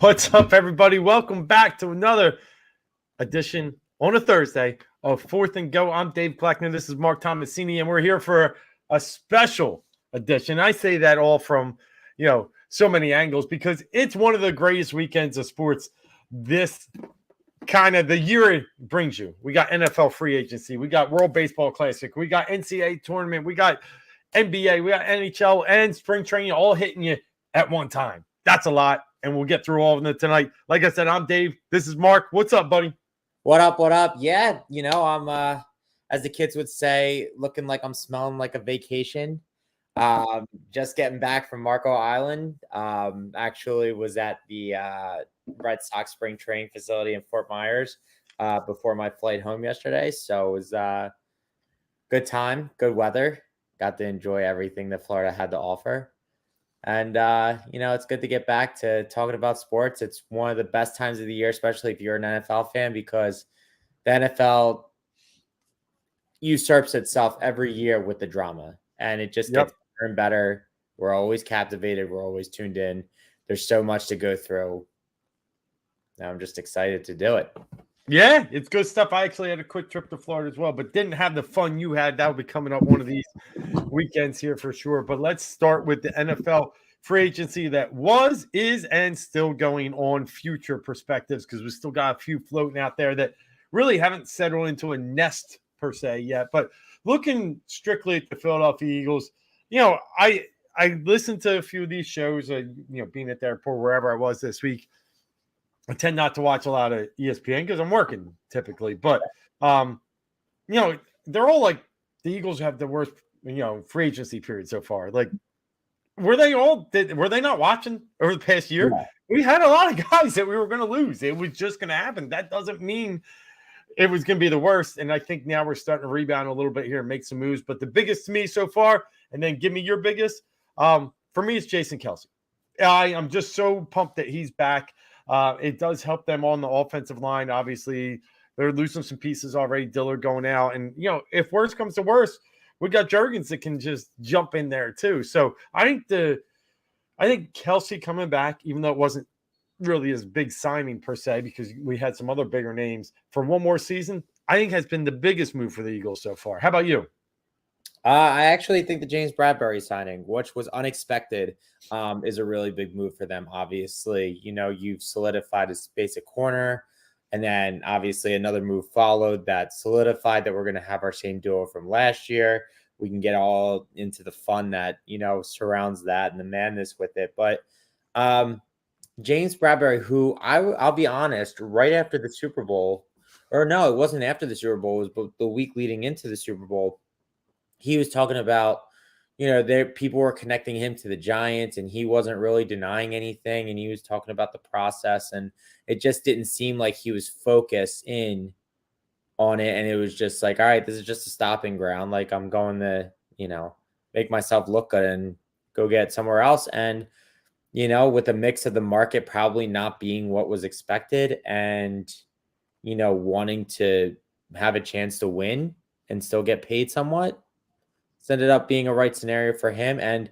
What's up, everybody? Welcome back to another edition on a Thursday of Fourth and Go. I'm Dave Kleckner. This is Mark Tomasini, and we're here for a special edition. I say that all from, so many angles because it's one of the greatest weekends of sports this kind of the year it brings you. We got NFL free agency. We got World Baseball Classic. We got NCAA tournament. We got NBA. We got NHL and spring training all hitting you at one time. That's a lot. And we'll get through all of them tonight. Like I said, I'm Dave. This is Mark. What's up, buddy? What up? What up? Yeah, I'm as the kids would say, looking like I'm smelling like a vacation. Just getting back from Marco Island. Actually was at the Red Sox spring training facility in Fort Myers before my flight home yesterday. So it was good time, good weather. Got to enjoy everything that Florida had to offer. And, it's good to get back to talking about sports. It's one of the best times of the year, especially if you're an NFL fan, because the NFL usurps itself every year with the drama, and it just gets better and better. We're always captivated. We're always tuned in. There's so much to go through. Now I'm just excited to do it. Yeah, it's good stuff. I actually had a quick trip to Florida as well, but didn't have the fun you had. That will be coming up one of these weekends here for sure. But let's start with the NFL free agency that was, is, and still going on, future perspectives, because we still got a few floating out there that really haven't settled into a nest per se yet. But looking strictly at the Philadelphia Eagles, I listened to a few of these shows, being at the airport, wherever I was this week. I tend not to watch a lot of ESPN because I'm working typically, but they're all like the Eagles have the worst, free agency period so far. Like, were they not watching over the past year? Yeah. We had a lot of guys that we were going to lose. It was just going to happen. That doesn't mean it was going to be the worst. And I think now we're starting to rebound a little bit here and make some moves. But the biggest to me so far, and then give me your biggest, for me, it's Jason Kelce. I'm just so pumped that he's back. It does help them on the offensive line. Obviously, they're losing some pieces already. Dillard going out. And, if worse comes to worse, we got Jurgens that can just jump in there too. So I think Kelce coming back, even though it wasn't really his big signing per se, because we had some other bigger names for one more season, I think has been the biggest move for the Eagles so far. How about you? I actually think the James Bradbury signing, which was unexpected, is a really big move for them. Obviously, you've solidified a basic corner, and then obviously another move followed that solidified that we're going to have our same duo from last year. We can get all into the fun that, surrounds that and the madness with it. But James Bradbury, who I'll be honest, right after the Super Bowl, or no, it wasn't after the Super Bowl, it was the week leading into the Super Bowl. He was talking about, people were connecting him to the Giants and he wasn't really denying anything. And he was talking about the process, and it just didn't seem like he was focused in on it. And it was just like, all right, this is just a stopping ground. Like, I'm going to, make myself look good and go get somewhere else. And, with a mix of the market probably not being what was expected and, wanting to have a chance to win and still get paid somewhat, it's ended up being a right scenario for him. And,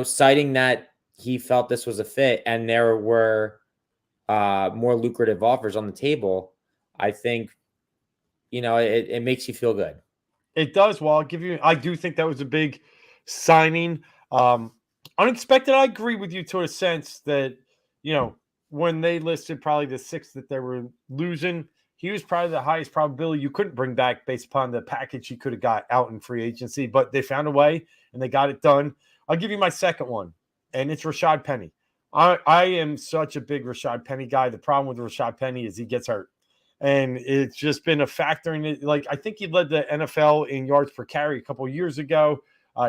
citing that he felt this was a fit and there were more lucrative offers on the table, I think, it makes you feel good. It does. Well, I do think that was a big signing. Unexpected. I agree with you to a sense that, when they listed probably the 6 that they were losing, he was probably the highest probability you couldn't bring back based upon the package he could have got out in free agency, but they found a way and they got it done. I'll give you my second one, and it's Rashad Penny. I am such a big Rashad Penny guy. The problem with Rashad Penny is he gets hurt, and it's just been a factor in it. Like, I think he led the NFL in yards per carry a couple of years ago.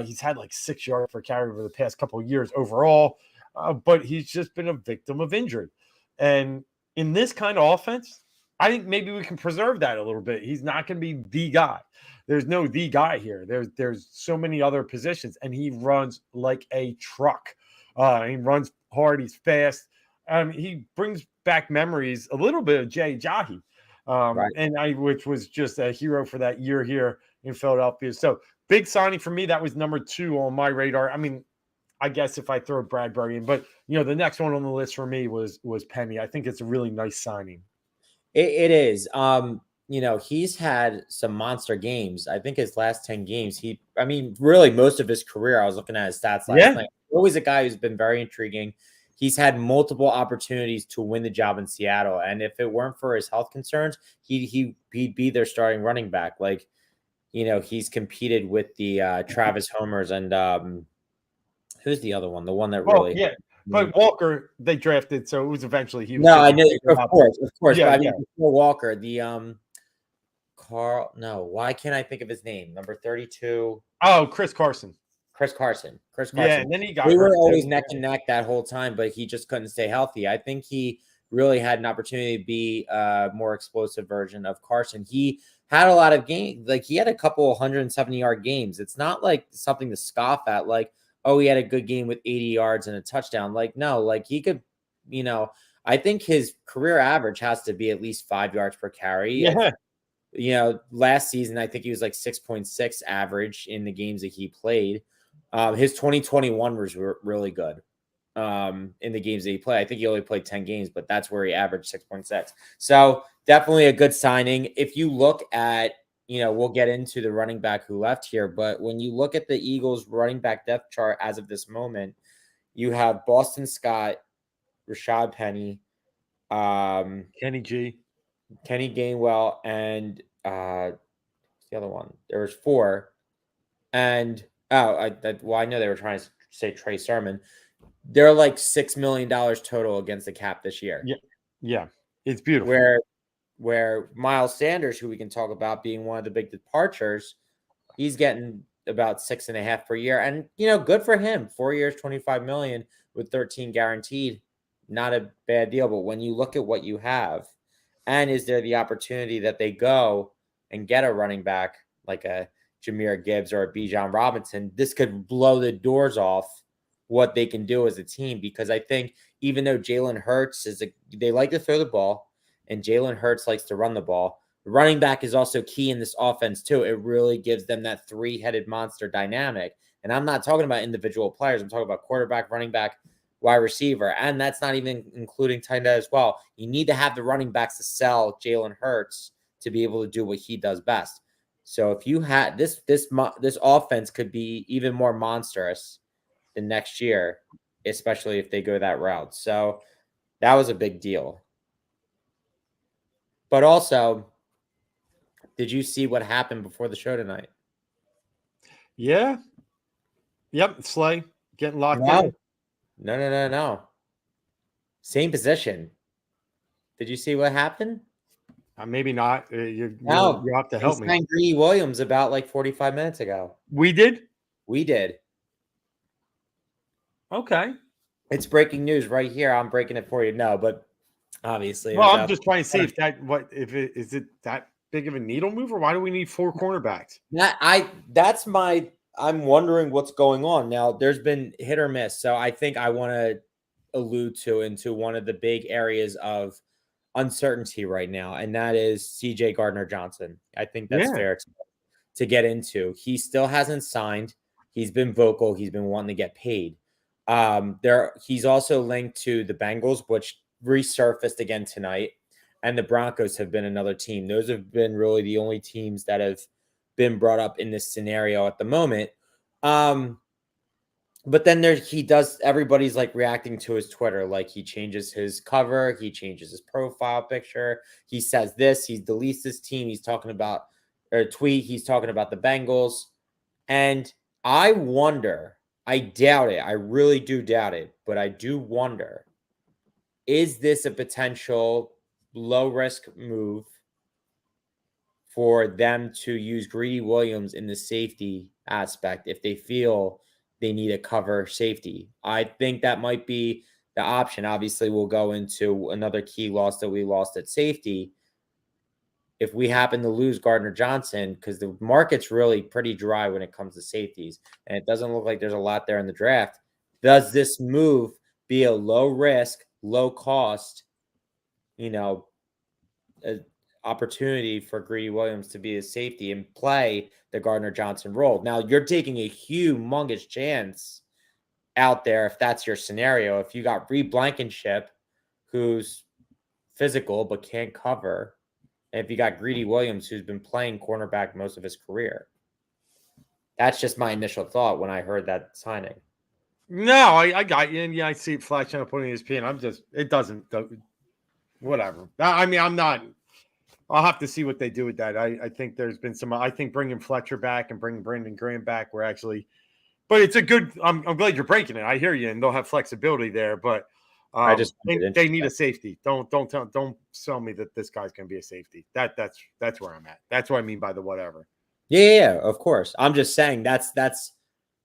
He's had like 6 yards per carry over the past couple of years overall, but he's just been a victim of injury. And in this kind of offense, I think maybe we can preserve that a little bit. He's not going to be the guy. There's no the guy here. There's so many other positions, and he runs like a truck. He runs hard. He's fast. He brings back memories a little bit of Jay Ajayi, right. Which was just a hero for that year here in Philadelphia. So big signing for me. That was number 2 on my radar. I mean, I guess if I throw Bradbury in, but the next one on the list for me was Penny. I think it's a really nice signing. It is. He's had some monster games. I think his last 10 games, really most of his career, I was looking at his stats last Yeah. night. Always a guy who's been very intriguing. He's had multiple opportunities to win the job in Seattle. And if it weren't for his health concerns, he'd be their starting running back. Like, he's competed with the Travis Homers and who's the other one? The one that Oh really yeah, but Walker they drafted, so it was eventually he was. No, I know, of course. Yeah, But I mean, yeah. before Walker, the Carl. No, why can't I think of his name? Number 32. Oh, Chris Carson. Chris Carson. Yeah, and then he got We were hurt always too. neck and neck that whole time, but he just couldn't stay healthy. I think he really had an opportunity to be a more explosive version of Carson. He had a lot of games. Like, he had a couple 170-yard games. It's not like something to scoff at. Like, oh, he had a good game with 80 yards and a touchdown. Like, no, like he could, I think his career average has to be at least 5 yards per carry. Yeah. Last season, I think he was like 6.6 average in the games that he played. His 2021 was really good in the games that he played. I think he only played 10 games, but that's where he averaged 6.6. So definitely a good signing. If you look at, we'll get into the running back who left here, but when you look at the Eagles running back depth chart as of this moment, you have Boston Scott, Rashad Penny, Kenny Gainwell, and the other one. There's 4. And I know they were trying to say Trey Sermon. They're like $6 million total against the cap this year. Yeah. It's beautiful. Where Miles Sanders, who we can talk about being one of the big departures, he's getting about 6.5 per year. And good for him. 4 years, 25 million with 13 guaranteed. Not a bad deal. But when you look at what you have, and is there the opportunity that they go and get a running back like a Jahmyr Gibbs or a Bijan Robinson, this could blow the doors off what they can do as a team. Because I think even though Jalen Hurts they like to throw the ball and Jalen Hurts likes to run the ball, the running back is also key in this offense too. It really gives them that 3-headed monster dynamic. And I'm not talking about individual players. I'm talking about quarterback, running back, wide receiver. And that's not even including tight end as well. You need to have the running backs to sell Jalen Hurts to be able to do what he does best. So if you had this offense could be even more monstrous the next year, especially if they go that route. So that was a big deal. But also, did you see what happened before the show tonight? Yeah. Yep. Slay getting locked in. No. Same position. Did you see what happened? Maybe not. You have to help me. Signed Greedy Williams about like 45 minutes ago. We did. Okay. It's breaking news right here. I'm breaking it for you. No, but obviously. Well, I'm just trying to see if is it that big of a needle mover? Why do we need 4 cornerbacks? I'm wondering what's going on. Now, there's been hit or miss. So I think I want to allude into one of the big areas of uncertainty right now, and that is CJ Gardner-Johnson. I think that's fair to get into. He still hasn't signed. He's been vocal. He's been wanting to get paid. He's also linked to the Bengals, which resurfaced again tonight, and the Broncos have been another team. Those have been really the only teams that have been brought up in this scenario at the moment. But then everybody's like reacting to his Twitter. Like, he changes his cover. He changes his profile picture. He says this, he deletes this team. He's talking about a tweet. He's talking about the Bengals. And I wonder, I doubt it. I really do doubt it. But I do wonder, is this a potential low risk move for them to use Greedy Williams in the safety aspect if they feel they need a cover safety? I think that might be the option. Obviously, we'll go into another key loss that we lost at safety. If we happen to lose Gardner-Johnson, because the market's really pretty dry when it comes to safeties, and it doesn't look like there's a lot there in the draft, does this move be a low risk, low cost, opportunity for Greedy Williams to be a safety and play the Gardner-Johnson role? Now, you're taking a humongous chance out there if that's your scenario. If you got Reed Blankenship, who's physical but can't cover, and if you got Greedy Williams, who's been playing cornerback most of his career. That's just my initial thought when I heard that signing. No, I got you. And yeah, I see it flashing up on ESPN. It doesn't, whatever. I mean, I'm not, I'll have to see what they do with that. I think there's been I think bringing Fletcher back and bringing Brandon Graham back were actually, but it's a good, I'm glad you're breaking it. I hear you. And they'll have flexibility there, but I just they need a safety. Don't sell me that this guy's going to be a safety. That's where I'm at. That's what I mean by the whatever. Yeah, of course. I'm just saying that's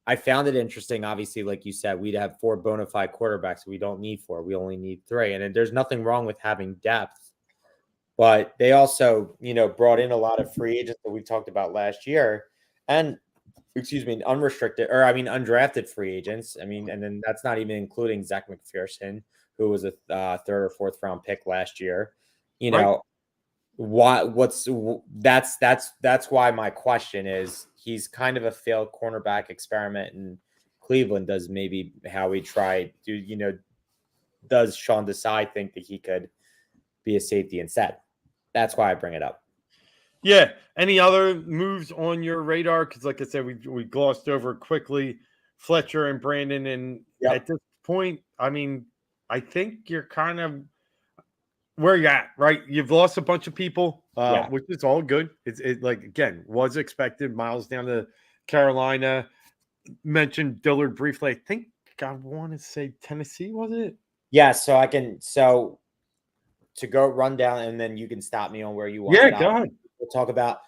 I found it interesting. Obviously, like you said, we'd have 4 bona fide quarterbacks. We don't need 4. We only need 3. And there's nothing wrong with having depth. But they also, brought in a lot of free agents that we talked about last year. And undrafted free agents. And then that's not even including Zach McPherson, who was a 3rd or 4th round pick last year. Right. That's why my question is, he's kind of a failed cornerback experiment in Cleveland. Does maybe Howie try does Sean Desai think that he could be a safety instead? That's why I bring it up. Yeah. Any other moves on your radar? Because like I said, we glossed over quickly Fletcher and Brandon. And at this point, I mean, I think you're kind of where you're at, right? You've lost a bunch of people, which is all good. It like, again, was expected. Miles down to Carolina. Mentioned Dillard briefly. I think I want to say Tennessee, was it? Yeah, so to go run down, and then you can stop me on where you want. Yeah, go ahead. We'll talk about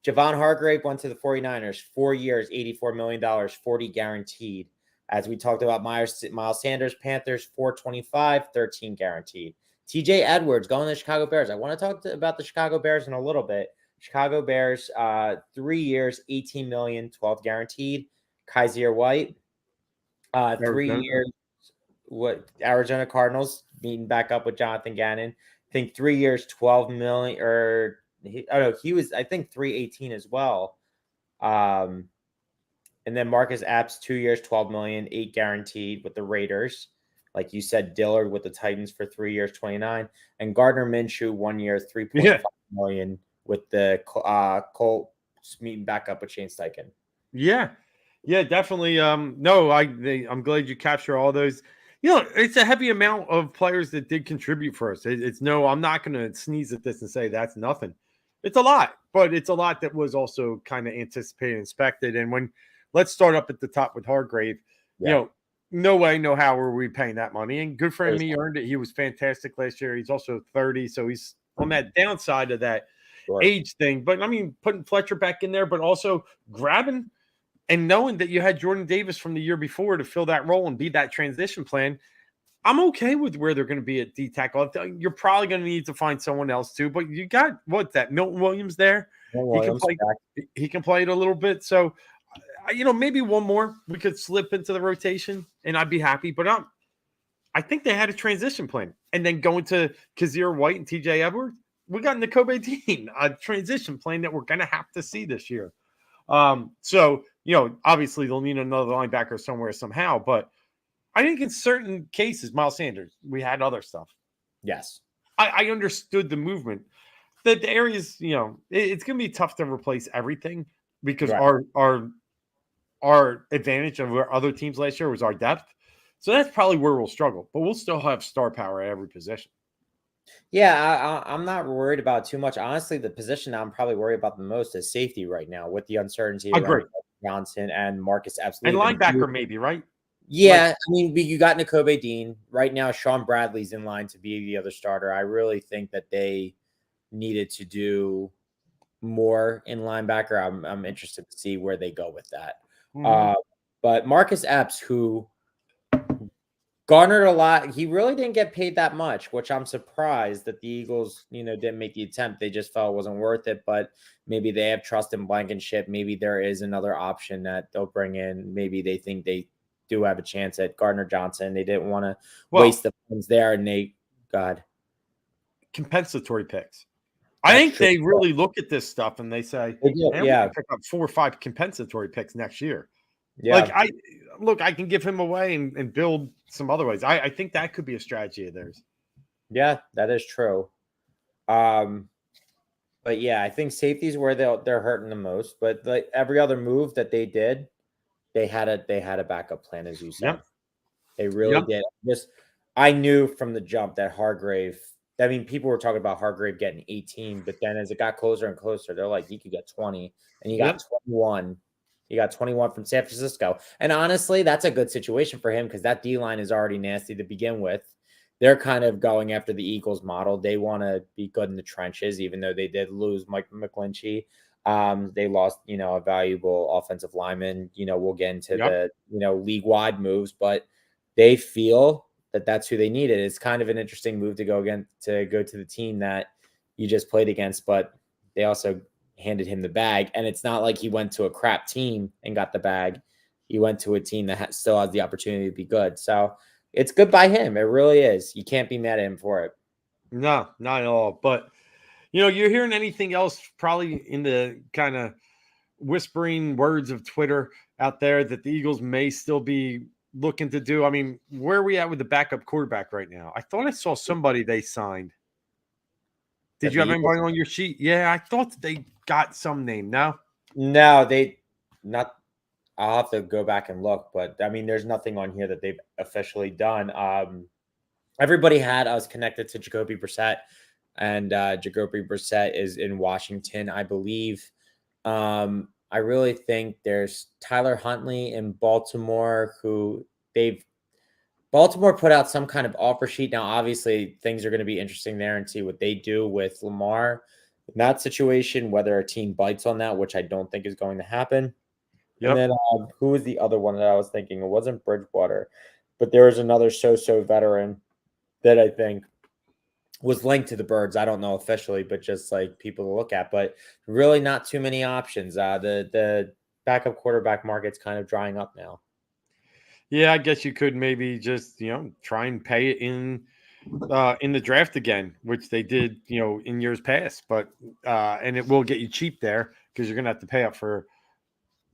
Javon Hargrave went to the 49ers, 4 years, $84 million, 40 guaranteed. As we talked about, Miles Sanders, Panthers, 425, 13 guaranteed. TJ Edwards going to the Chicago Bears. I want to talk about the Chicago Bears in a little bit. Chicago Bears, 3 years, 18 million, 12 guaranteed. Kaiser White, 3 years. Arizona Cardinals meeting back up with Jonathan Gannon. I think 3 years, 12 million, he was, I think, 318 as well. And then Marcus Epps, 2 years, 12 million, 8 guaranteed with the Raiders. Like you said, Dillard with the Titans for 3 years, 29, and Gardner Minshew 1 year, 3.5 million with the Colts meeting back up with Shane Steichen. Yeah, definitely. No, I'm glad you capture all those. It's a heavy amount of players that did contribute for us. I'm not going to sneeze at this and say that's nothing. It's a lot, but it's a lot that was also kind of anticipated, expected. And let's start up at the top with Hargrave. No way, no how are we paying that money. And good for him. He earned it. He was fantastic last year. He's also 30, so he's on that downside of that age thing. But I mean, putting Fletcher back in there, but also grabbing and knowing that you had Jordan Davis from the year before to fill that role and be that transition plan. I'm okay with where they're going to be at D tackle. You're probably going to need to find someone else too, but you got Milton Williams there. He can play it a little bit. So, maybe one more we could slip into the rotation and I'd be happy. But I think they had a transition plan. And then going to Kaiser White and TJ Edwards, we got Nakobe Dean, a transition plan that we're going to have to see this year. So, obviously they'll need another linebacker somewhere, somehow. But I think in certain cases, Miles Sanders, we had other stuff. Yes. I understood the movement. The areas, it's going to be tough to replace everything because our advantage over other teams last year was our depth. So that's probably where we'll struggle, but we'll still have star power at every position. Yeah, I'm not worried about too much. Honestly, the position I'm probably worried about the most is safety right now with the uncertainty around Johnson and Marcus Epps. And linebacker maybe, right? Yeah, you got Nakobe Dean. Right now, Sean Bradley's in line to be the other starter. I really think that they needed to do more in linebacker. I'm interested to see where they go with that. Mm-hmm. But Marcus Epps, who garnered a lot, he really didn't get paid that much, which I'm surprised that the Eagles, didn't make the attempt. They just felt it wasn't worth it. But maybe they have trust in Blankenship. Maybe there is another option that they'll bring in. Maybe they think they do have a chance at Gardner Johnson. They didn't want to waste the funds there, and compensatory picks. I think they really look at this stuff and they say, we can pick up 4 or 5 compensatory picks next year. Like Yeah, I can give him away and build some other ways. I think that could be a strategy of theirs. yeah, that is true. Um, but yeah, I think safety is where they're hurting the most. But like every other move that they did, they had a backup plan, as you said. Yep. They really Yep. did. Just I knew from the jump that Hargrave. I mean, people were talking about Hargrave getting 18, but then as it got closer and closer, they're like, he could get 20, and he got Yep. 21. He got 21 from San Francisco. And honestly, that's a good situation for him because that D line is already nasty to begin with. They're kind of going after the Eagles model. They want to be good in the trenches, even though they did lose Mike McGlinchey. They lost, a valuable offensive lineman. We'll get into Yep. the, league wide moves, but they feel that that's who they needed. It's kind of an interesting move to go to the team that you just played against, but they also handed him the bag. And it's not like he went to a crap team and got the bag. He went to a team that still has the opportunity to be good. So it's good by him. It really is. You can't be mad at him for it. No, not at all. But you're hearing anything else probably in the kind of whispering words of Twitter out there that the Eagles may still be looking to do? I mean, where are we at with the backup quarterback right now? I thought I saw somebody they signed. Did That you the have Eagles, anybody on your sheet? Yeah, I thought they got some name. No? no, they not. I'll have to go back and look, but I mean, there's nothing on here that they've officially done. Everybody had us connected to Jacoby Brissett, and Jacoby Brissett is in Washington, I believe. I really think there's Tyler Huntley in Baltimore, who they've Baltimore put out some kind of offer sheet. Now, obviously, things are going to be interesting there and see what they do with Lamar in that situation, whether a team bites on that, which I don't think is going to happen. And Yep. then who was the other one that I was thinking? It wasn't Bridgewater, but there was another so-so veteran that I think was linked to the Birds. I don't know officially, but just like people to look at. But really, not too many options. The backup quarterback market's kind of drying up now. Yeah, I guess you could maybe just, try and pay it in the draft again, which they did, in years past. But and it will get you cheap there because you're gonna have to pay up for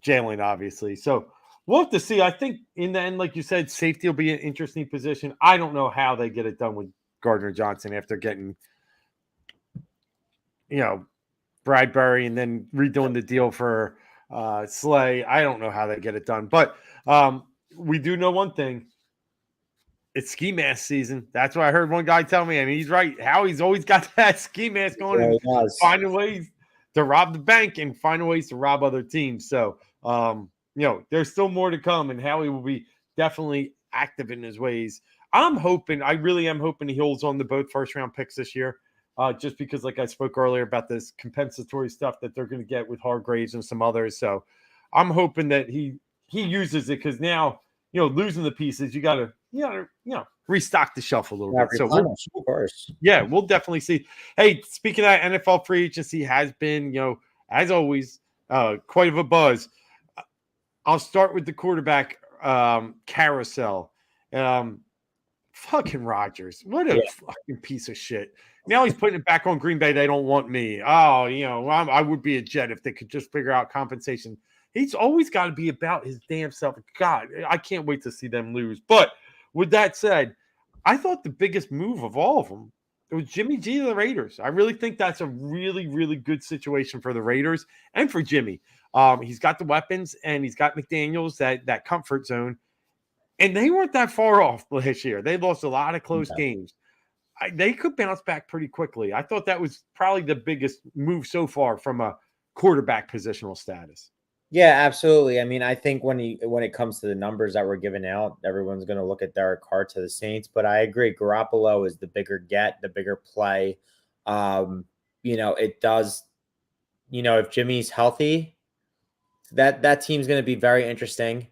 Jalen, obviously. So we'll have to see. I think in the end, like you said, safety will be an interesting position. I don't know how they get it done with Gardner Johnson after getting, you know, Bradbury and then redoing the deal for Slay. I don't know how they get it done, but we do know one thing. It's ski mask season. That's what I heard one guy tell me. I mean, he's right. Howie's always got that ski mask on Yeah, and he does. finding ways to rob the bank and finding ways to rob other teams. So, there's still more to come, and Howie will be definitely active in his ways. I really am hoping he holds on to both first round picks this year, just because, like I spoke earlier about this compensatory stuff that they're going to get with Hargraves and some others. So, I'm hoping that he uses it because now losing the pieces, you gotta restock the shelf a little Yeah, bit. So replenish, of course. we'll definitely see. Hey, speaking of that, NFL free agency has been, as always, quite of a buzz. I'll start with the quarterback carousel. Um, Fucking Rodgers. What a Yeah, fucking piece of shit. Now he's putting it back on Green Bay. They don't want me. Oh, I would be a Jet if they could just figure out compensation. He's always got to be about his damn self. God, I can't wait to see them lose. But with that said, I thought the biggest move of all of them it was Jimmy G to the Raiders. I really think that's a really, really good situation for the Raiders and for Jimmy. He's got the weapons and he's got McDaniels, that comfort zone. And they weren't that far off last year. They lost a lot of close yeah. games. They could bounce back pretty quickly. I thought that was probably the biggest move so far from a quarterback positional status. Yeah, absolutely. I mean, I think when it comes to the numbers that were given out, everyone's going to look at Derek Carr to the Saints. But I agree, Garoppolo is the bigger get, the bigger play. It does. If Jimmy's healthy, that team's going to be very interesting.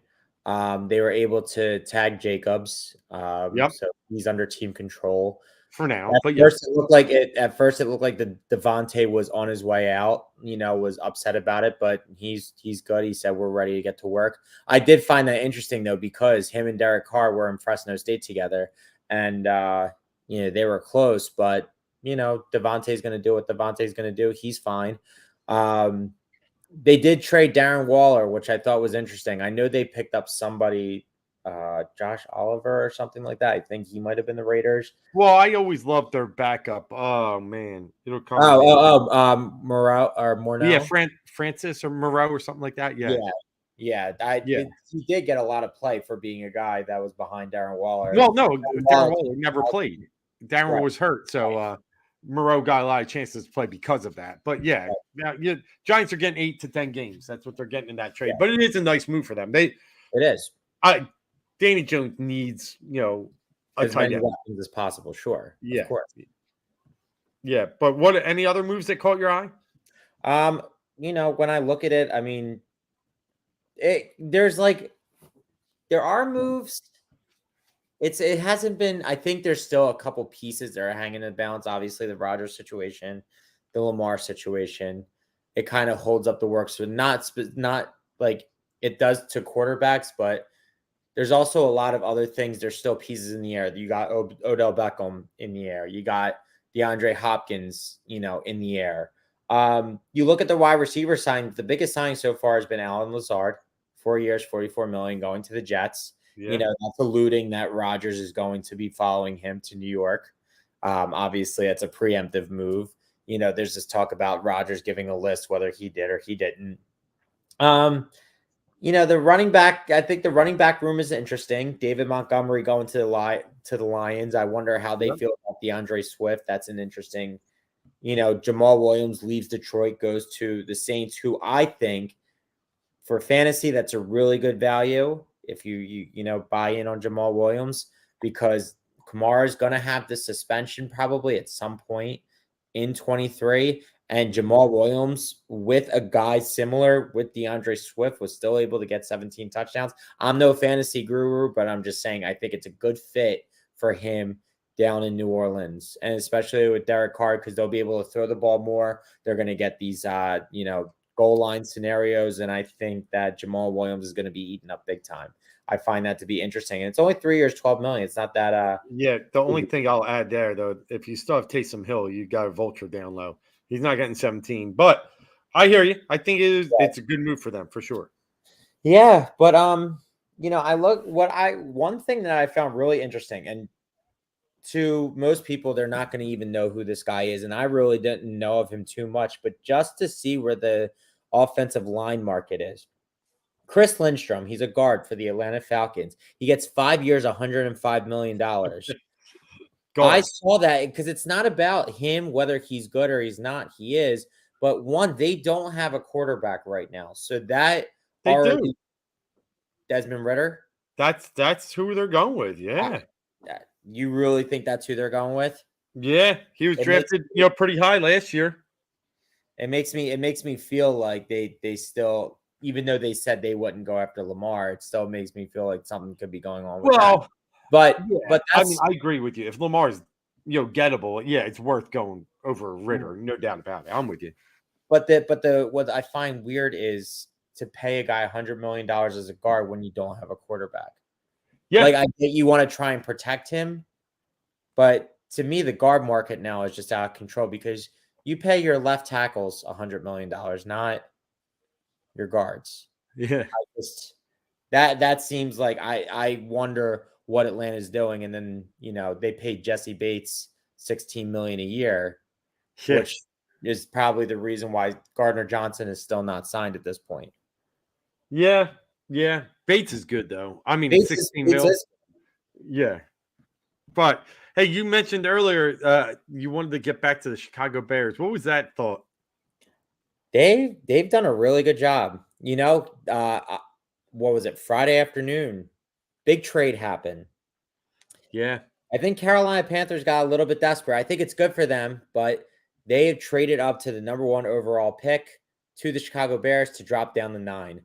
They were able to tag Jacobs, Yep, so he's under team control. for now. At But yes, first, it looked like it. At first, it looked like the Devontae was on his way out. Was upset about it, but he's good. He said we're ready to get to work. I did find that interesting though because him and Derek Carr were in Fresno State together, and they were close. But Devontae's going to do what Devontae's going to do. He's fine. Um, They did trade Darren Waller, which I thought was interesting. I know they picked up somebody, Josh Oliver or something like that. I think he might have been the Raiders. Well, I always loved their backup. Oh man, it'll come to Oh, me. oh, oh, Morel or Yeah, Morneau. Francis or Moreau or something like that. Yeah, Yeah, yeah. yeah. He did get a lot of play for being a guy that was behind Darren Waller. Well, no, Darren Darren Waller Waller never played. Darren right, was hurt, so Moreau got a lot of chances to play because of that. But yeah, right, now Giants are getting 8 to 10 games. That's what they're getting in that trade. yeah, But it is a nice move for them. it is I, Danny Jones needs a as tight many end. weapons as possible. Sure, of Yeah, course. yeah. But what? Any other moves that caught your eye? Um, when I look at it, I mean, there's like there are moves. It hasn't been. I think there's still a couple pieces that are hanging in the balance. Obviously, the Rodgers situation, the Lamar situation, it kind of holds up the works. So not like it does to quarterbacks, but there's also a lot of other things. There's still pieces in the air. You got Odell Beckham in the air. You got DeAndre Hopkins, in the air. You look at the wide receiver signing. The biggest signing so far has been Alan Lazard, 4 years, 44 million, going to the Jets. Yeah, That's alluding that Rodgers is going to be following him to New York. Obviously, that's a preemptive move. There's this talk about Rodgers giving a list whether he did or he didn't. The running back, I think the running back room is interesting. David Montgomery going to the Lions. I wonder how they yep. feel about DeAndre Swift. That's an interesting. Jamal Williams leaves Detroit, goes to the Saints, who I think for fantasy, that's a really good value if you buy in on Jamal Williams, because Kamara is going to have the suspension probably at some point in 23. And Jamal Williams, with a guy similar with DeAndre Swift, was still able to get 17 touchdowns. I'm no fantasy guru, but I'm just saying I think it's a good fit for him down in New Orleans, and especially with Derek Carr, because they'll be able to throw the ball more. They're going to get these, goal line scenarios, and I think that Jamal Williams is going to be eaten up big time. I find that to be interesting, and it's only 3 years, 12 million. It's not that. Yeah, the only thing I'll add there, though, if you still have Taysom Hill, you got a vulture down low. He's not getting 17, but I hear you. I think it's a good move for them for sure. Yeah, but I look one thing that I found really interesting, and to most people, they're not going to even know who this guy is, and I really didn't know of him too much, but just to see where the offensive line market is. Chris Lindstrom, he's a guard for the Atlanta Falcons. He gets 5 years, $105 million. I Guard. saw that because it's not about him, whether he's good or he's not. He is. But one, they don't have a quarterback right now. So that They do. already Desmond Ritter. That's who they're going with. Yeah. You really think that's who they're going with? Yeah. He was It makes drafted, pretty high last year. it makes me feel like they still, even though they said they wouldn't go after Lamar, it still makes me feel like something could be going on with that. Well, But yeah. I mean, I agree with you. If Lamar's, gettable, yeah, it's worth going over Ritter. No doubt about it. I'm with you. But what I find weird is to pay a guy $100 million as a guard when you don't have a quarterback. Yeah. Like, I think you want to try and protect him, but to me, the guard market now is just out of control because you pay your left tackles $100 million, not your guards. Yeah. Just that seems like I wonder what Atlanta's doing, and then they paid Jesse Bates $16 million a year, Yeah. which is probably the reason why Gardner Johnson is still not signed at this point. Yeah. Yeah. Bates is good though. I mean, Bates 16 Bates mil. is, Yeah. But hey, you mentioned earlier you wanted to get back to the Chicago Bears. What was that thought? they've done a really good job. What was it? Friday afternoon, big trade happened. Yeah. I think Carolina Panthers got a little bit desperate. I think it's good for them, but they have traded up to the number 1 overall pick to the Chicago Bears to drop down to 9.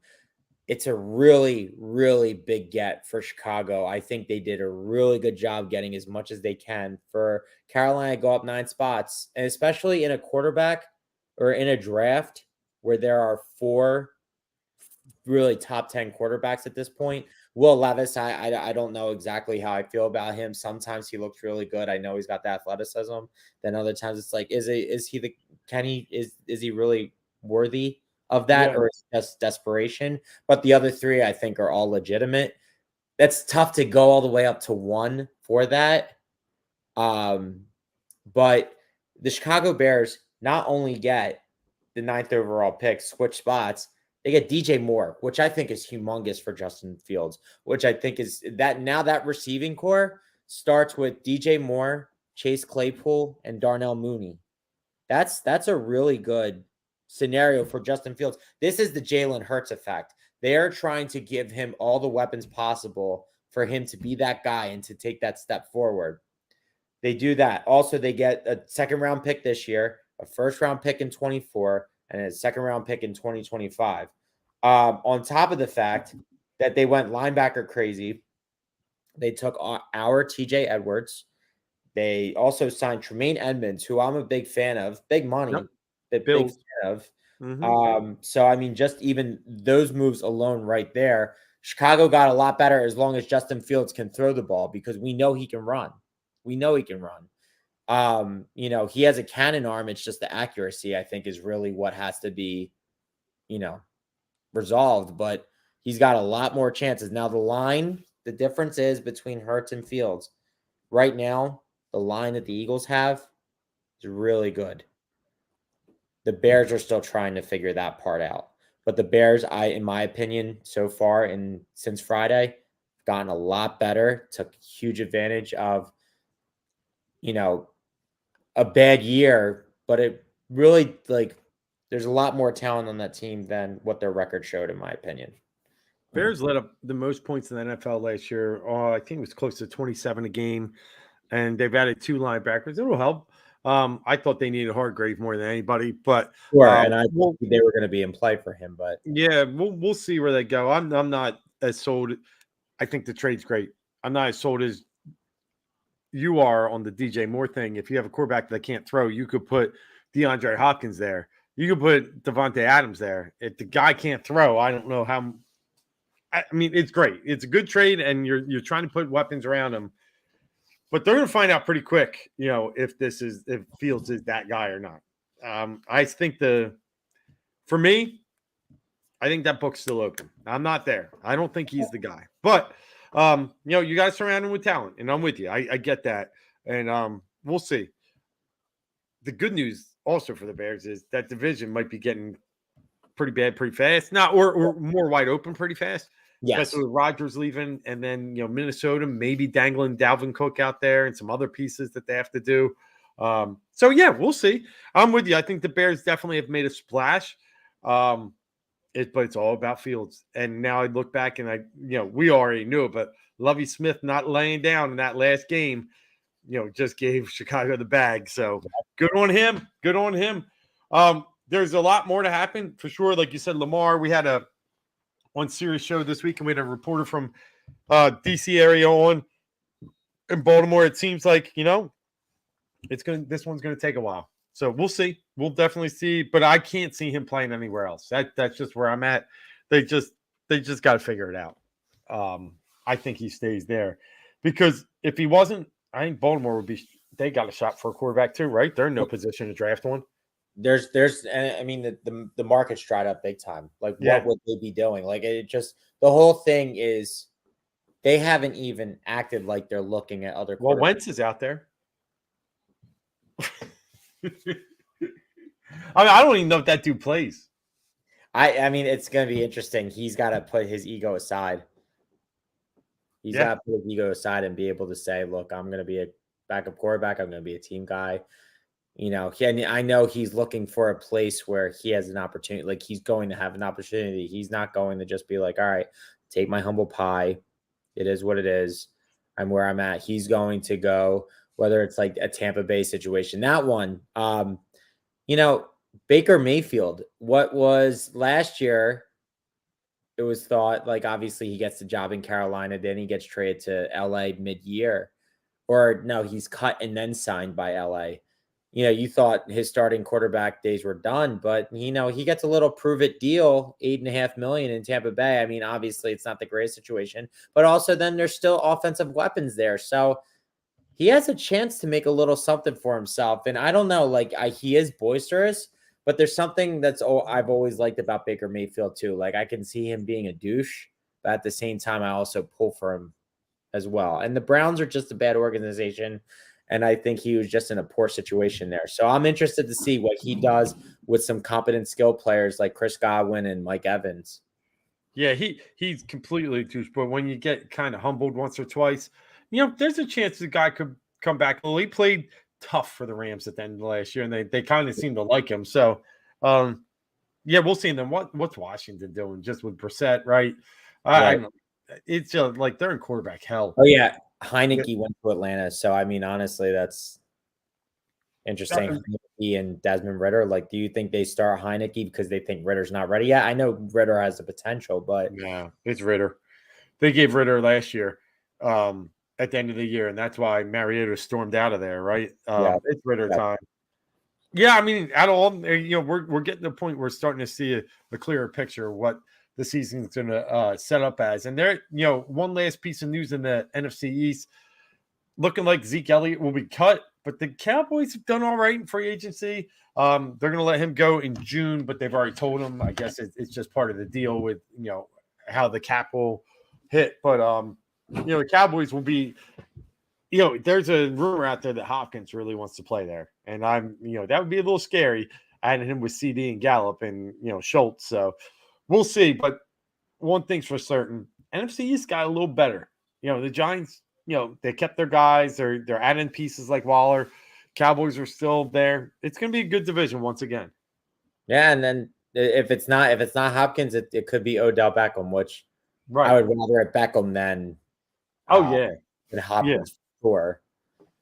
It's a really, really big get for Chicago. I think they did a really good job getting as much as they can for Carolina to go up 9 spots, and especially in a quarterback or in a draft where there are 4 really top 10 quarterbacks at this point. Will Levis, I don't know exactly how I feel about him. Sometimes he looks really good. I know he's got the athleticism. Then other times it's like, is he really worthy of that, Yeah. or it's just desperation. But the other three, I think, are all legitimate. That's tough to go all the way up to one for that. But the Chicago Bears not only get the 9th overall pick, switch spots, they get DJ Moore, which I think is humongous for Justin Fields, which I think is that now that receiving core starts with DJ Moore, Chase Claypool, and Darnell Mooney. That's a really good scenario for Justin Fields. This is the Jalen Hurts effect. They are trying to give him all the weapons possible for him to be that guy and to take that step forward. They do that. Also, they get a second round pick this year, a first round pick in 24, and a second round pick in 2025. On top of the fact that they went linebacker crazy, they took our TJ Edwards. They also signed Tremaine Edmonds, who I'm a big fan of, big money, Yep. big Bills. fan of. Mhm. So I mean, just even those moves alone right there, Chicago got a lot better as long as Justin Fields can throw the ball because we know he can run. We know he can run. He has a cannon arm. It's just the accuracy, I think, is really what has to be, resolved. But he's got a lot more chances. Now, the difference is between Hurts and Fields. Right now, the line that the Eagles have is really good. The Bears are still trying to figure that part out. But the Bears, in my opinion, so far and since Friday, gotten a lot better, took huge advantage of, a bad year, but it really there's a lot more talent on that team than what their record showed, in my opinion. Bears let up the most points in the NFL last year. Oh, I think it was close to 27 a game, and they've added 2 linebackers. It'll help. I thought they needed Hargrave more than anybody, but Sure, and I we'll, think they were going to be in play for him, but yeah, we'll see where they go. I'm not as sold. I think the trade's great. I'm not as sold as you are on the DJ Moore thing. If you have a quarterback that can't throw, you could put DeAndre Hopkins there. You could put Devontae Adams there. If the guy can't throw, I don't know how. I mean, it's great. It's a good trade, and you're trying to put weapons around him. But they're going to find out pretty quick, if Fields is that guy or not. I think for me, I think that book's still open. I'm not there. I don't think he's the guy. But you got to surround him with talent, and I'm with you. I get that, and we'll see. The good news also for the Bears is that division might be getting pretty bad pretty fast. Not or more wide open pretty fast. yes. Especially with Rodgers leaving, and then Minnesota maybe dangling Dalvin Cook out there and some other pieces that they have to do. So yeah, we'll see. I'm with you. I think the Bears definitely have made a splash. But it's all about Fields. And now I look back and we already knew it, but Lovie Smith not laying down in that last game, just gave Chicago the bag. So good on him. Good on him. There's a lot more to happen for sure. Like you said, Lamar, we had a on Sirius show this week, and we had a reporter from DC area on in Baltimore. It seems like, this one's gonna take a while. So we'll see. We'll definitely see, but I can't see him playing anywhere else. That's just where I'm at. They just got to figure it out. I think he stays there because if he wasn't, I think Baltimore would be. They got a shot for a quarterback too, right? They're in no position to draft one. I mean, the market's dried up big time. Like, Yeah. what would they be doing? Like, it just the whole thing is they haven't even acted like they're looking at other. Well, Wentz is out there. I don't even know if that dude plays. I mean, it's going to be interesting. He's got to put his ego aside. He's got to put his ego aside and be able to say, "Look, I'm going to be a backup quarterback. I'm going to be a team guy." I know he's looking for a place where he has an opportunity. Like, he's going to have an opportunity. He's not going to just be like, "All right, take my humble pie. It is what it is. I'm where I'm at." He's going to go, whether it's like a Tampa Bay situation. That one, Baker Mayfield, what was last year, it was thought like obviously he gets the job in Carolina, then he gets traded to LA mid-year. Or no, he's cut and then signed by LA. You thought his starting quarterback days were done, but he gets a little prove it deal, $8.5 million in Tampa Bay. I mean, obviously it's not the greatest situation, but also then there's still offensive weapons there. So he has a chance to make a little something for himself. And I don't know, he is boisterous, But there's something that's I've always liked about Baker Mayfield too. Like I can see him being a douche, but at the same time, I also pull for him as well. And the Browns are just a bad organization. And I think he was just in a poor situation there. So I'm interested to see what he does with some competent skill players like Chris Godwin and Mike Evans. Yeah, he's completely douche. But when you get kind of humbled once or twice, there's a chance the guy could come back. Well, he played tough for the Rams at the end of last year, and they kind of seem to like him. So, yeah, we'll see. And then what's Washington doing just with Brissett, right? I Right. know it's just like they're in quarterback hell. Oh yeah, Yeah, Heineke went to Atlanta. So I mean, honestly, that's interesting. Heineke and Desmond Ritter. Like, do you think they start Heineke because they think Ritter's not ready yet? I know Ritter has the potential, but no, it's Ritter. They gave Ritter last year at the end of the year, and that's why Mariota stormed out of there, right? yeah, It's Ritter yeah. time. Yeah, I mean, at all, we're getting to the point where we're starting to see a clearer picture of what the season's going to set up as. And there, one last piece of news in the NFC East, looking like Zeke Elliott will be cut, but the Cowboys have done all right in free agency. They're going to let him go in June, but they've already told him. I guess it's just part of the deal with how the cap will hit. But the Cowboys will be. There's a rumor out there that Hopkins really wants to play there, and that would be a little scary. Adding him with CD and Gallup and Schultz, so we'll see. But one thing's for certain, NFC East got a little better. The Giants, they kept their guys. They're adding pieces like Waller. Cowboys are still there. It's going to be a good division once again. Yeah, and then if it's not Hopkins, it could be Odell Beckham, which Right. I would rather at Beckham than Yeah. than Hopkins for sure.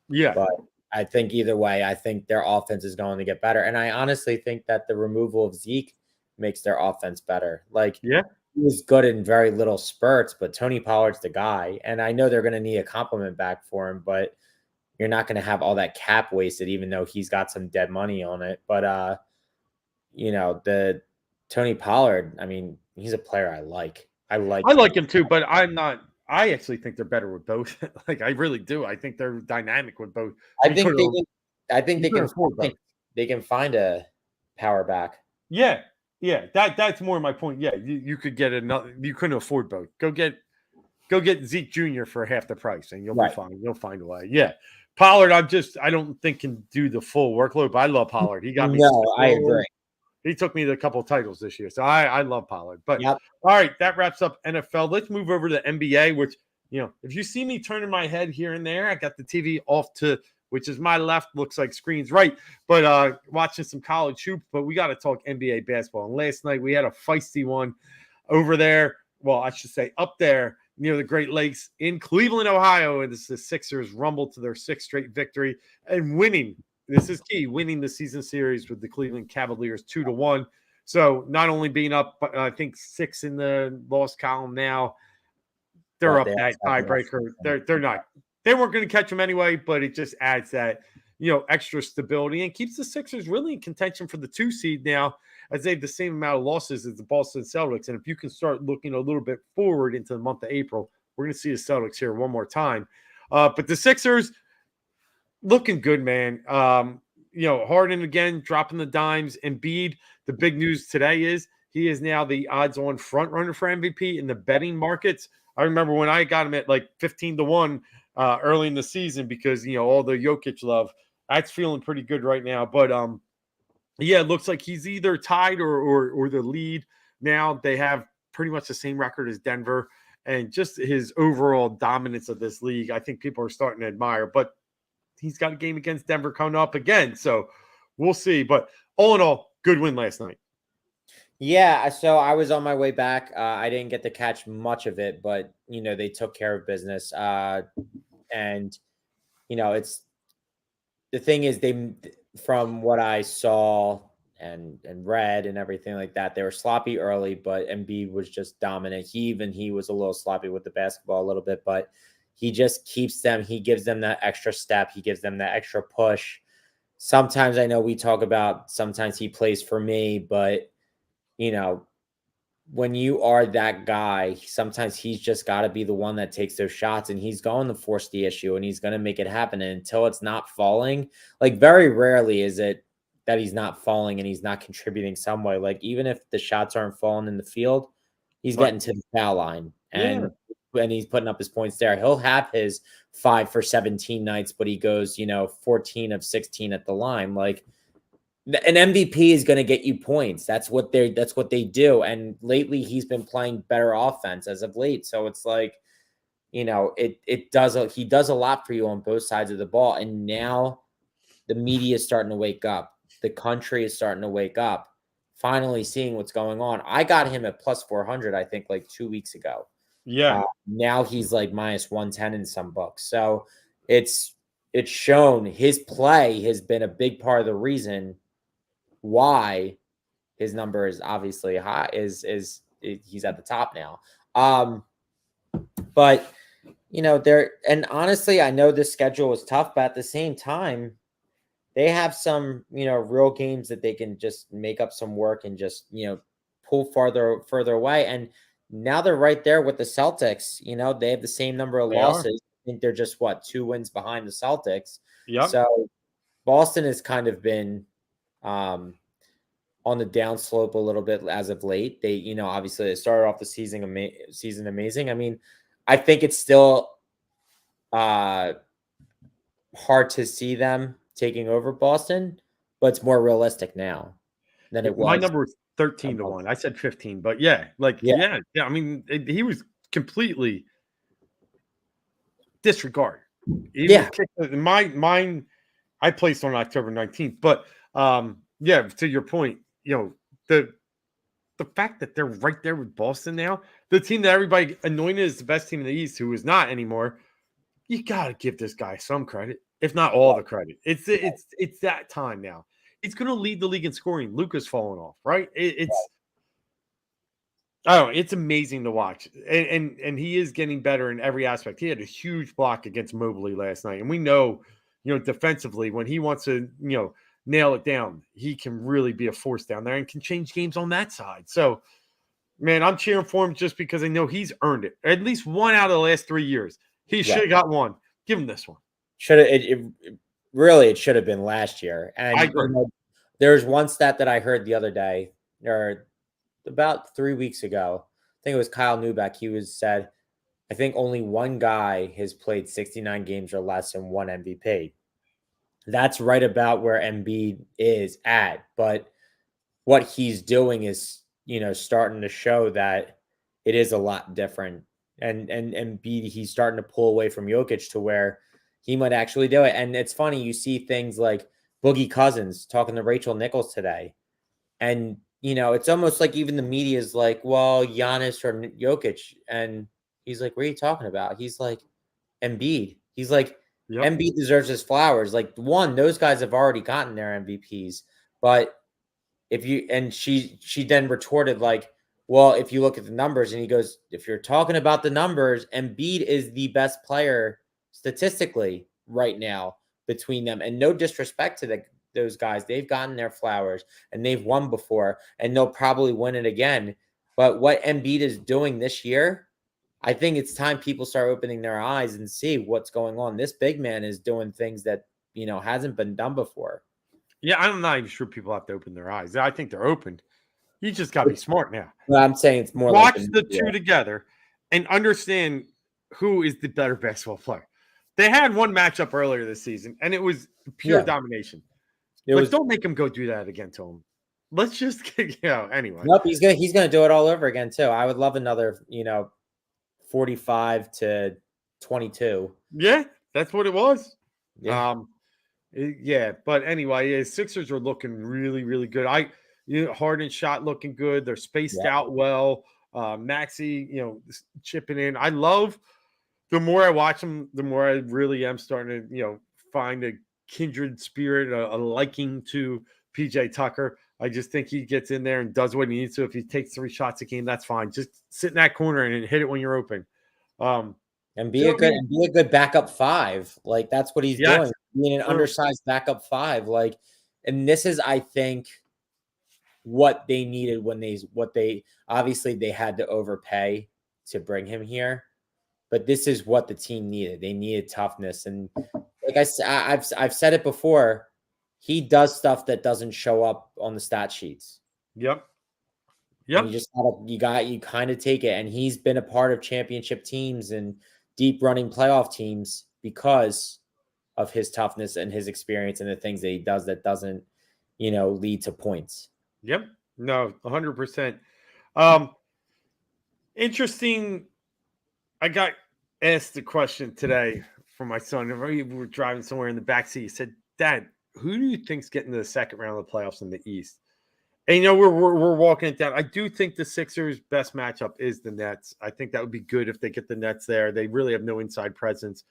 Yeah. But I think either way, I think their offense is going to get better. And I honestly think that the removal of Zeke makes their offense better. Like, Yeah. he was good in very little spurts, but Tony Pollard's the guy. And I know they're going to need a compliment back for him, but you're not going to have all that cap wasted, even though he's got some dead money on it. But, the Tony Pollard, I mean, he's a player I like. I like him too, but I'm not. I actually think they're better with both. Like I really do. I think they're dynamic with both. I think they can find a power back. Yeah. That's more my point. Yeah, you could get another. You couldn't afford both. Go get Zeke Jr. for half the price, and you'll be fine. You'll find a way. Yeah, Pollard. I don't think can do the full workload, but I love Pollard. He got me. No, I agree. He took me to a couple of titles this year, so I love Pollard. But Yep. All right, that wraps up NFL. Let's move over to the NBA, which if you see me turning my head here and there, I got the TV off to which is my left, looks like screen's right. But watching some college hoops, but we got to talk NBA basketball. And last night we had a feisty one over there. Well, I should say up there near the Great Lakes in Cleveland, Ohio. And the Sixers rumbled to their sixth straight victory and winning. This is key, winning the season series with the Cleveland Cavaliers 2-1. So not only being up, but I think 6 in the loss column now, they're up that tiebreaker. They're not. They weren't going to catch them anyway, but it just adds that, extra stability and keeps the Sixers really in contention for the 2 seed now, as they have the same amount of losses as the Boston Celtics. And if you can start looking a little bit forward into the month of April, we're going to see the Celtics here one more time. But the Sixers looking good, man. Harden again, dropping the dimes. Embiid, the big news today is he is now the odds-on front runner for MVP in the betting markets. I remember when I got him at like 15-1 early in the season because all the Jokic love. That's feeling pretty good right now. But yeah, it looks like he's either tied or the lead now. They have pretty much the same record as Denver, and just his overall dominance of this league, I think people are starting to admire. But he's got a game against Denver coming up again, so we'll see. But all in all, good win last night. Yeah, so I was on my way back. I didn't get to catch much of it, but they took care of business. And it's the thing is from what I saw and read and everything like that, they were sloppy early, but Embiid was just dominant. He was a little sloppy with the basketball a little bit, but he just keeps them. He gives them that extra step. He gives them that extra push. Sometimes I know we talk about sometimes he plays for me, but when you are that guy, sometimes he's just got to be the one that takes those shots, and he's going to force the issue and he's going to make it happen. And until it's not falling, like very rarely is it that he's not falling and he's not contributing some way. Like even if the shots aren't falling in the field, he's Right. getting to the foul line Yeah. and he's putting up his points there. He'll have his 5 for 17 nights, but he goes, 14 of 16 at the line. Like an MVP is going to get you points. That's what they do. And lately he's been playing better offense as of late. So it's like, he does a lot for you on both sides of the ball. And now the media is starting to wake up. The country is starting to wake up, finally seeing what's going on. I got him at plus 400, I think, like 2 weeks ago. Yeah. Now he's like minus 110 in some books. So it's shown his play has been a big part of the reason why his number is obviously high. He's at the top now. But there, and honestly, I know this schedule is tough, but at the same time, they have some, real games that they can just make up some work and just, pull further away. And now they're right there with the Celtics. They have the same number of losses. I think they're just 2 wins behind the Celtics. Yep. So Boston has kind of been on the downslope a little bit as of late. They, obviously they started off the season amazing. I mean, I think it's still hard to see them taking over Boston, but it's more realistic now than it was. My number was 13 to 1. I said 15, but yeah. I mean, he was completely disregarded. Mine, I placed on October 19th, but to your point, the fact that they're right there with Boston now, the team that everybody anointed as the best team in the East, who is not anymore, you got to give this guy some credit, if not all the credit. It's that time now. He's going to lead the league in scoring. Luka's falling off, right? It's amazing to watch, and he is getting better in every aspect. He had a huge block against Mobley last night, and we know, defensively, when he wants to, nail it down, he can really be a force down there and can change games on that side. So, man, I'm cheering for him just because I know he's earned it. At least one out of the last 3 years. He should have got one. Give him this one. It should have been last year. And I agree. There's one stat that I heard the other day, or about 3 weeks ago. I think it was Kyle Neubeck. He said, I think only one guy has played 69 games or less and won MVP. That's right about where Embiid is at. But what he's doing is, starting to show that it is a lot different. And Embiid, he's starting to pull away from Jokic to where he might actually do it. And it's funny, you see things like Boogie Cousins talking to Rachel Nichols today. And, it's almost like even the media is like, well, Giannis or Jokic. And he's like, what are you talking about? He's like, Embiid. He's like, Embiid deserves his flowers. Like, those guys have already gotten their MVPs. But she then retorted like, well, if you look at the numbers, and he goes, if you're talking about the numbers, Embiid is the best player statistically right now between them. And no disrespect to those guys. They've gotten their flowers and they've won before and they'll probably win it again. But what Embiid is doing this year, I think it's time people start opening their eyes and see what's going on. This big man is doing things that, hasn't been done before. Yeah, I'm not even sure people have to open their eyes. I think they're opened. You just got to be smart now. Well, I'm saying it's more watch the two together and understand who is the better basketball player. They had one matchup earlier this season, and it was pure domination. Don't make him go do that again to him. Let's just anyway. Nope, he's gonna do it all over again too. I would love another 45 to 22. Yeah, that's what it was. Yeah. But anyway, Sixers are looking really, really good. Harden shot looking good. They're spaced out well. Maxey, chipping in. I love, the more I watch them, the more I really am starting to, find a kindred spirit, a liking to PJ Tucker. I just think he gets in there and does what he needs to. If he takes 3 shots a game, that's fine. Just sit in that corner and hit it when you're open. And be a good backup 5. Like that's what he's doing. Being an undersized backup 5. Like, and this is, I think, what they needed when they obviously they had to overpay to bring him here, but this is what the team needed. They needed toughness, and like I've said it before, he does stuff that doesn't show up on the stat sheets. Yep. And you Yep. just you kind of take it. And he's been a part of championship teams and deep running playoff teams because of his toughness and his experience and the things that he does that doesn't, lead to points. Yep. No, 100%. Interesting. I got asked the question today from my son. We were driving somewhere in the backseat. He said, "Dad, who do you think's getting to the second round of the playoffs in the East?" And we're walking it down. I do think the Sixers' best matchup is the Nets. I think that would be good if they get the Nets there. They really have no inside presence.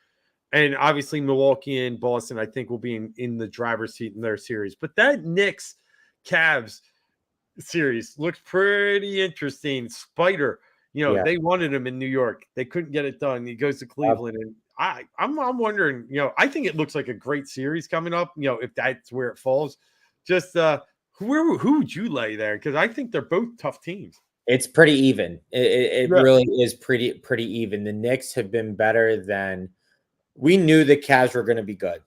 And obviously Milwaukee and Boston, I think, will be in the driver's seat in their series. But that Knicks Cavs series looks pretty interesting. Spider, Yeah. they wanted him in New York. They couldn't get it done. He goes to Cleveland, and I'm wondering, I think it looks like a great series coming up. If that's where it falls, just who would you lay there? Because I think they're both tough teams. It's pretty even. It Yeah. really is pretty even. The Knicks have been better than we knew the Cavs were going to be good.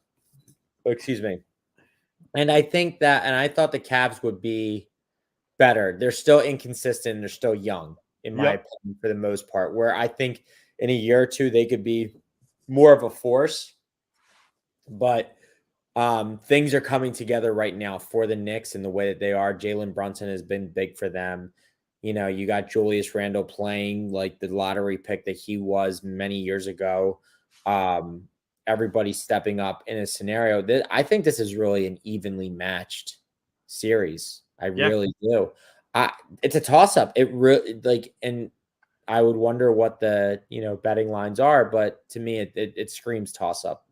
Excuse me. And I think that, and I thought the Cavs would be better. They're still inconsistent. They're still young, in my Yep. opinion, for the most part, where I think in a year or two, they could be more of a force. But things are coming together right now for the Knicks in the way that they are. Jalen Brunson has been big for them. You got Julius Randle playing like the lottery pick that he was many years ago. Everybody stepping up in a scenario that I think this is really an evenly matched series. I Yeah. really do. It's a toss up. It really and I would wonder what the betting lines are, but to me, it screams toss up.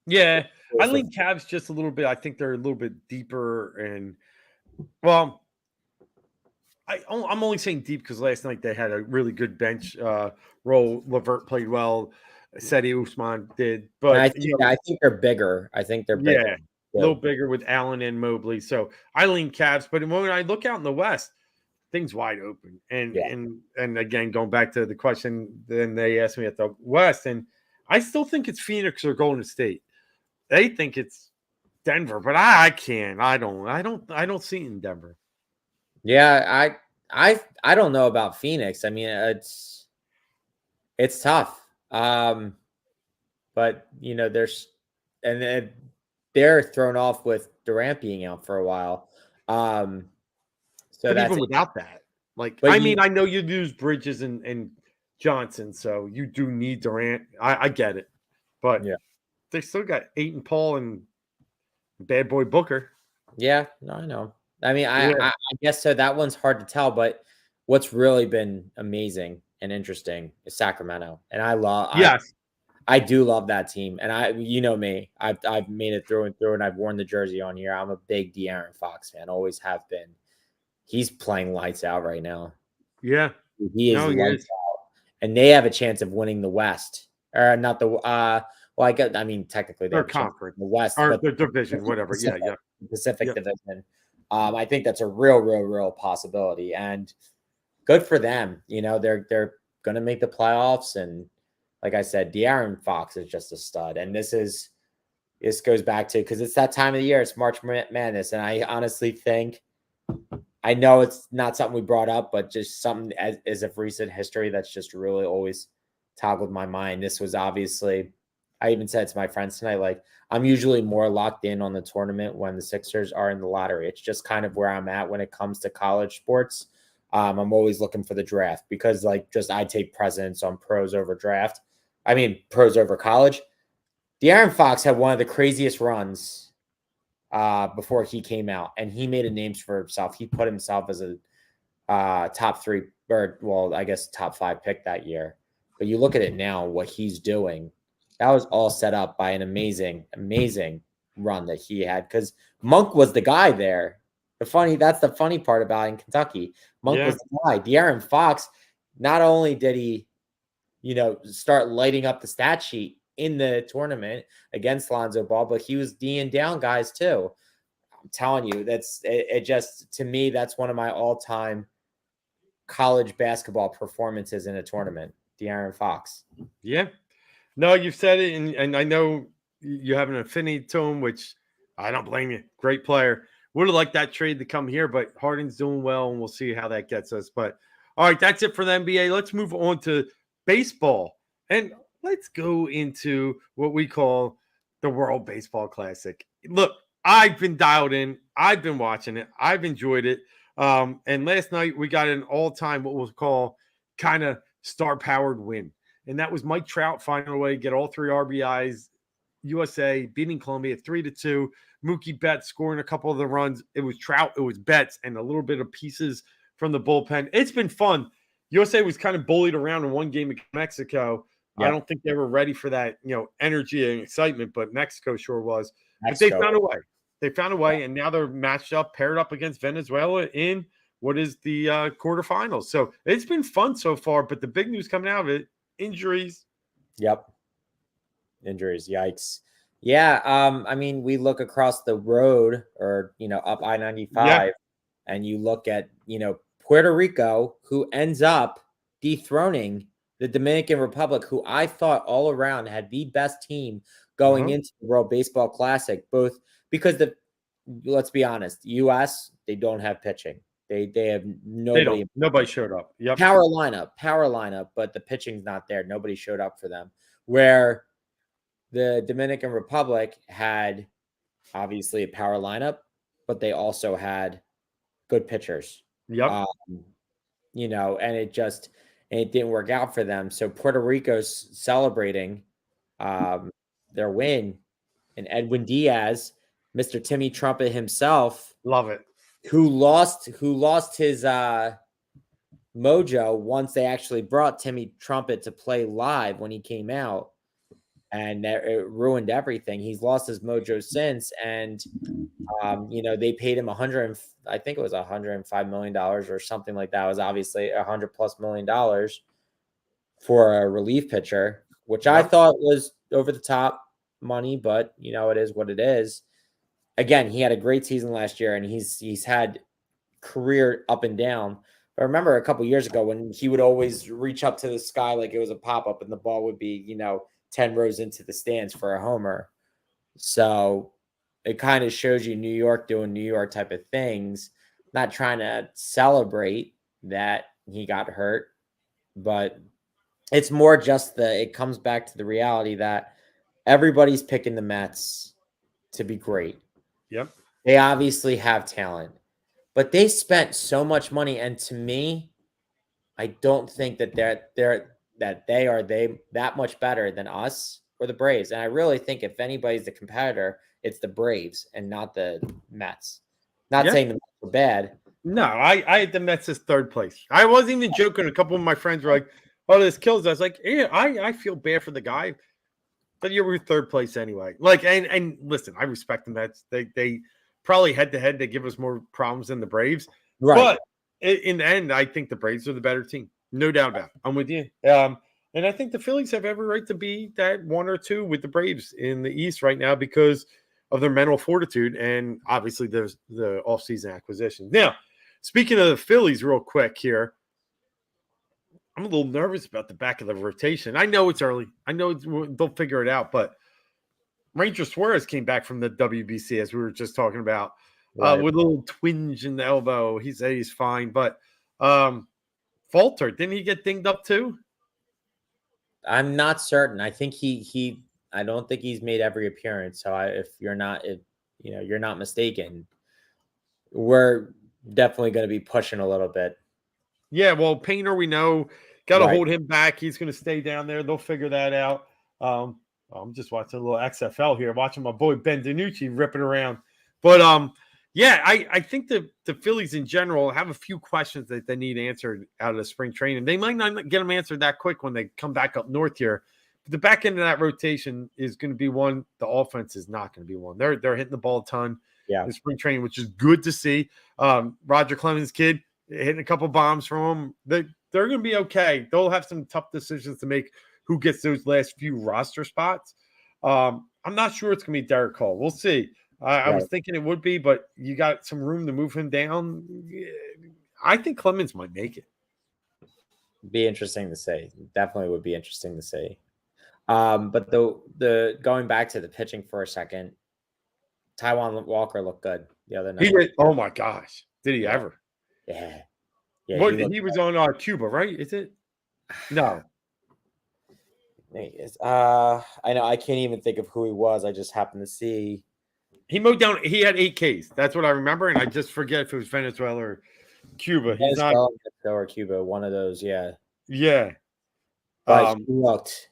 Yeah. I lean Cavs just a little bit. I think they're a little bit deeper, and well, I'm only saying deep because last night they had a really good bench role. Levert played well. Seti Usman did, And but I think they're bigger. I think they're bigger. yeah, a little bigger with Allen and Mobley. So I lean Cavs, but when I look out in the West, things wide open. And Yeah. and again, going back to the question, then they asked me at the West, and I still think it's Phoenix or Golden State. They think it's Denver, but I can't. I don't see it in Denver. Yeah, I don't know about Phoenix. I mean, it's tough. But there's and then they're thrown off with Durant being out for a while. So But that's even without that, but I know you lose Bridges and Johnson, so you do need Durant. I get it, but yeah. they still got Aiton Paul and Bad Boy Booker. Yeah, no, I know. I mean, Yeah. I guess so. That one's hard to tell, but what's really been amazing and interesting is Sacramento, and Yes. I do love that team, and you know me, I've made it through and through, and I've worn the jersey on here. I'm a big De'Aaron Fox fan, always have been. He's playing lights out right now. Yeah. He is No, he lights is. out, and they have a chance of winning the West, or not the. Well, I mean, technically they Their have a chance conference in the West, or but their division, whatever. Yeah, Pacific, yeah. Pacific Yep. Division. I think that's a real possibility, and good for them. They're going to make the playoffs, and like I said, De'Aaron Fox is just a stud. And this goes back to because it's that time of the year. It's March Madness, and I honestly think I know it's not something we brought up, but just something as of recent history that's just really always toggled my mind. This was obviously. I even said to my friends tonight, like, I'm usually more locked in on the tournament when the Sixers are in the lottery. It's just kind of where I'm at when it comes to college sports. I'm always looking for the draft because, I take precedence on pros over draft. I mean, pros over college. De'Aaron Fox had one of the craziest runs before he came out, and he made a name for himself. He put himself as a top three, or, well, I guess top 5 pick that year. But you look at it now, what he's doing. That was all set up by an amazing run that he had because Monk was the guy there. That's the funny part about it in Kentucky. Monk was the guy. De'Aaron Fox, not only did he, start lighting up the stat sheet in the tournament against Lonzo Ball, but he was D'ing down guys too. I'm telling you, it just, to me, that's one of my all-time college basketball performances in a tournament. De'Aaron Fox. Yeah. No, you've said it, and I know you have an affinity to him, which I don't blame you. Great player. Would have liked that trade to come here, but Harden's doing well, and we'll see how that gets us. But all right, that's it for the NBA. Let's move on to baseball, and let's go into what we call the World Baseball Classic. Look, I've been dialed in. I've been watching it. I've enjoyed it. And last night we got an all-time what we'll call kind of star-powered win, and that was Mike Trout finding a way to get all 3 RBIs. USA beating Colombia 3-2. Mookie Betts scoring a couple of the runs. It was Trout, it was Betts, and a little bit of pieces from the bullpen. It's been fun. USA was kind of bullied around in one game against Mexico. Yep. I don't think they were ready for that, energy and excitement, but Mexico sure was. But they found a way. They found a way, and now they're matched up, paired up against Venezuela in what is the quarterfinals. So it's been fun so far, but the big news coming out of it, injuries. Yep. Injuries, yikes. Yeah, I mean, we look across the road or, up I-95 and you look at, Puerto Rico, who ends up dethroning the Dominican Republic, who I thought all around had the best team going into the World Baseball Classic, both because let's be honest, US, they don't have pitching. They have nobody. Nobody showed up. Yep. Power lineup, but the pitching's not there. Nobody showed up for them. Where the Dominican Republic had obviously a power lineup, but they also had good pitchers. Yep. And it didn't work out for them. So Puerto Rico's celebrating their win, and Edwin Diaz, Mr. Timmy Trumpet himself, love it, who lost his mojo once they actually brought Timmy Trumpet to play live when he came out. And it ruined everything. He's lost his mojo since, and they paid him I think it was $105 million or something like that. It was obviously $100+ million for a relief pitcher, which I thought was over the top money, but it is what it is. Again, he had a great season last year, and he's had career up and down. I remember a couple years ago when he would always reach up to the sky like it was a pop-up, and the ball would be 10 rows into the stands for a homer. So it kind of shows you New York doing New York type of things, not trying to celebrate that he got hurt, but it's more just it comes back to the reality that everybody's picking the Mets to be great. Yep. They obviously have talent, but they spent so much money. And to me, I don't think that they are that much better than us or the Braves. And I really think if anybody's the competitor, it's the Braves and not the Mets. Not saying the Mets are bad. No, I had the Mets as third place. I wasn't even joking. A couple of my friends were like, "Oh, this kills us." I was like, "Yeah, I feel bad for the guy, but you were third place anyway." Like, and listen, I respect the Mets. They probably head to head they give us more problems than the Braves, right? But in the end, I think the Braves are the better team. No doubt about it. I'm with you. And I think the Phillies have every right to be that 1 or 2 with the Braves in the East right now because of their mental fortitude and obviously there's the offseason acquisitions. Now, speaking of the Phillies real quick here, I'm a little nervous about the back of the rotation. I know it's early. I know they'll figure it out, but Ranger Suarez came back from the WBC as we were just talking about with a little twinge in the elbow. He said he's fine, but Falter, didn't he get dinged up too? I'm not certain. I think I don't think he's made every appearance. So if you're not mistaken, we're definitely going to be pushing a little bit. Yeah, well, Painter, we know, got to hold him back. He's going to stay down there. They'll figure that out. I'm just watching a little XFL here, watching my boy Ben DiNucci ripping around. But I think the Phillies in general have a few questions that they need answered out of the spring training. They might not get them answered that quick when they come back up north here. But the back end of that rotation is going to be one. The offense is not going to be one. They're hitting the ball a ton in spring training, which is good to see. Roger Clemens' kid hitting a couple bombs from them. They're going to be okay. They'll have some tough decisions to make who gets those last few roster spots. I'm not sure it's going to be Derek Cole. We'll see. I was thinking it would be, but you got some room to move him down. I think Clemens might make it. Be interesting to see. Definitely would be interesting to see. But the going back to the pitching for a second, Taiwan Walker looked good the other He night. did. Oh my gosh, did he Yeah. ever? Yeah. Yeah. What he was on Cuba, right? Is it? No. I know I can't even think of who he was. I just happened to see. He mowed down. He had 8 Ks. That's what I remember, and I just forget if it was Venezuela or Cuba. He's not. Venezuela or Cuba, one of those, yeah. Yeah. But he looked.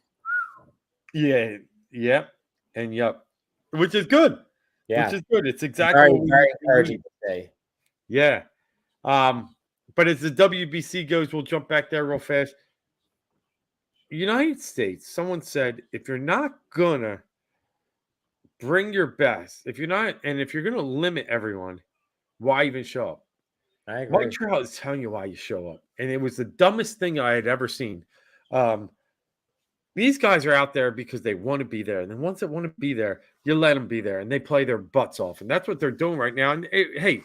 Yeah. Yep. And yep. Which is good. Yeah. Which is good. It's exactly Very, what we very need. encouraging to say. Yeah. But as the WBC goes, we'll jump back there real fast. United States, someone said, if you're not gonna bring your best, if you're gonna limit everyone, why even show up? I agree. Montreal is telling you why you show up, and it was the dumbest thing I had ever seen. These guys are out there because they want to be there, and then once they want to be there, you let them be there, and they play their butts off, and that's what they're doing right now. And hey,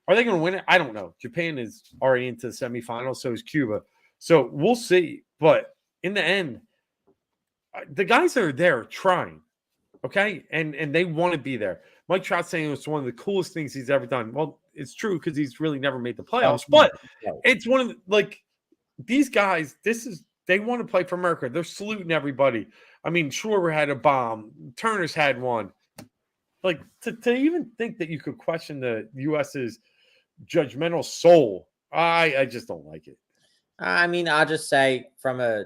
are they going to win it? I don't know. Japan is already into the semifinals, so is Cuba. So we'll see. But in the end, the guys that are there trying, okay, and they want to be there. Mike Trout saying it's one of the coolest things he's ever done. Well, it's true because he's really never made the playoffs, but it's one of the, these guys. They want to play for America. They're saluting everybody. I mean, Schwarber had a bomb. Turner's had one. Like to even think that you could question the U.S.'s judgmental soul, I just don't like it. I mean, I'll just say from a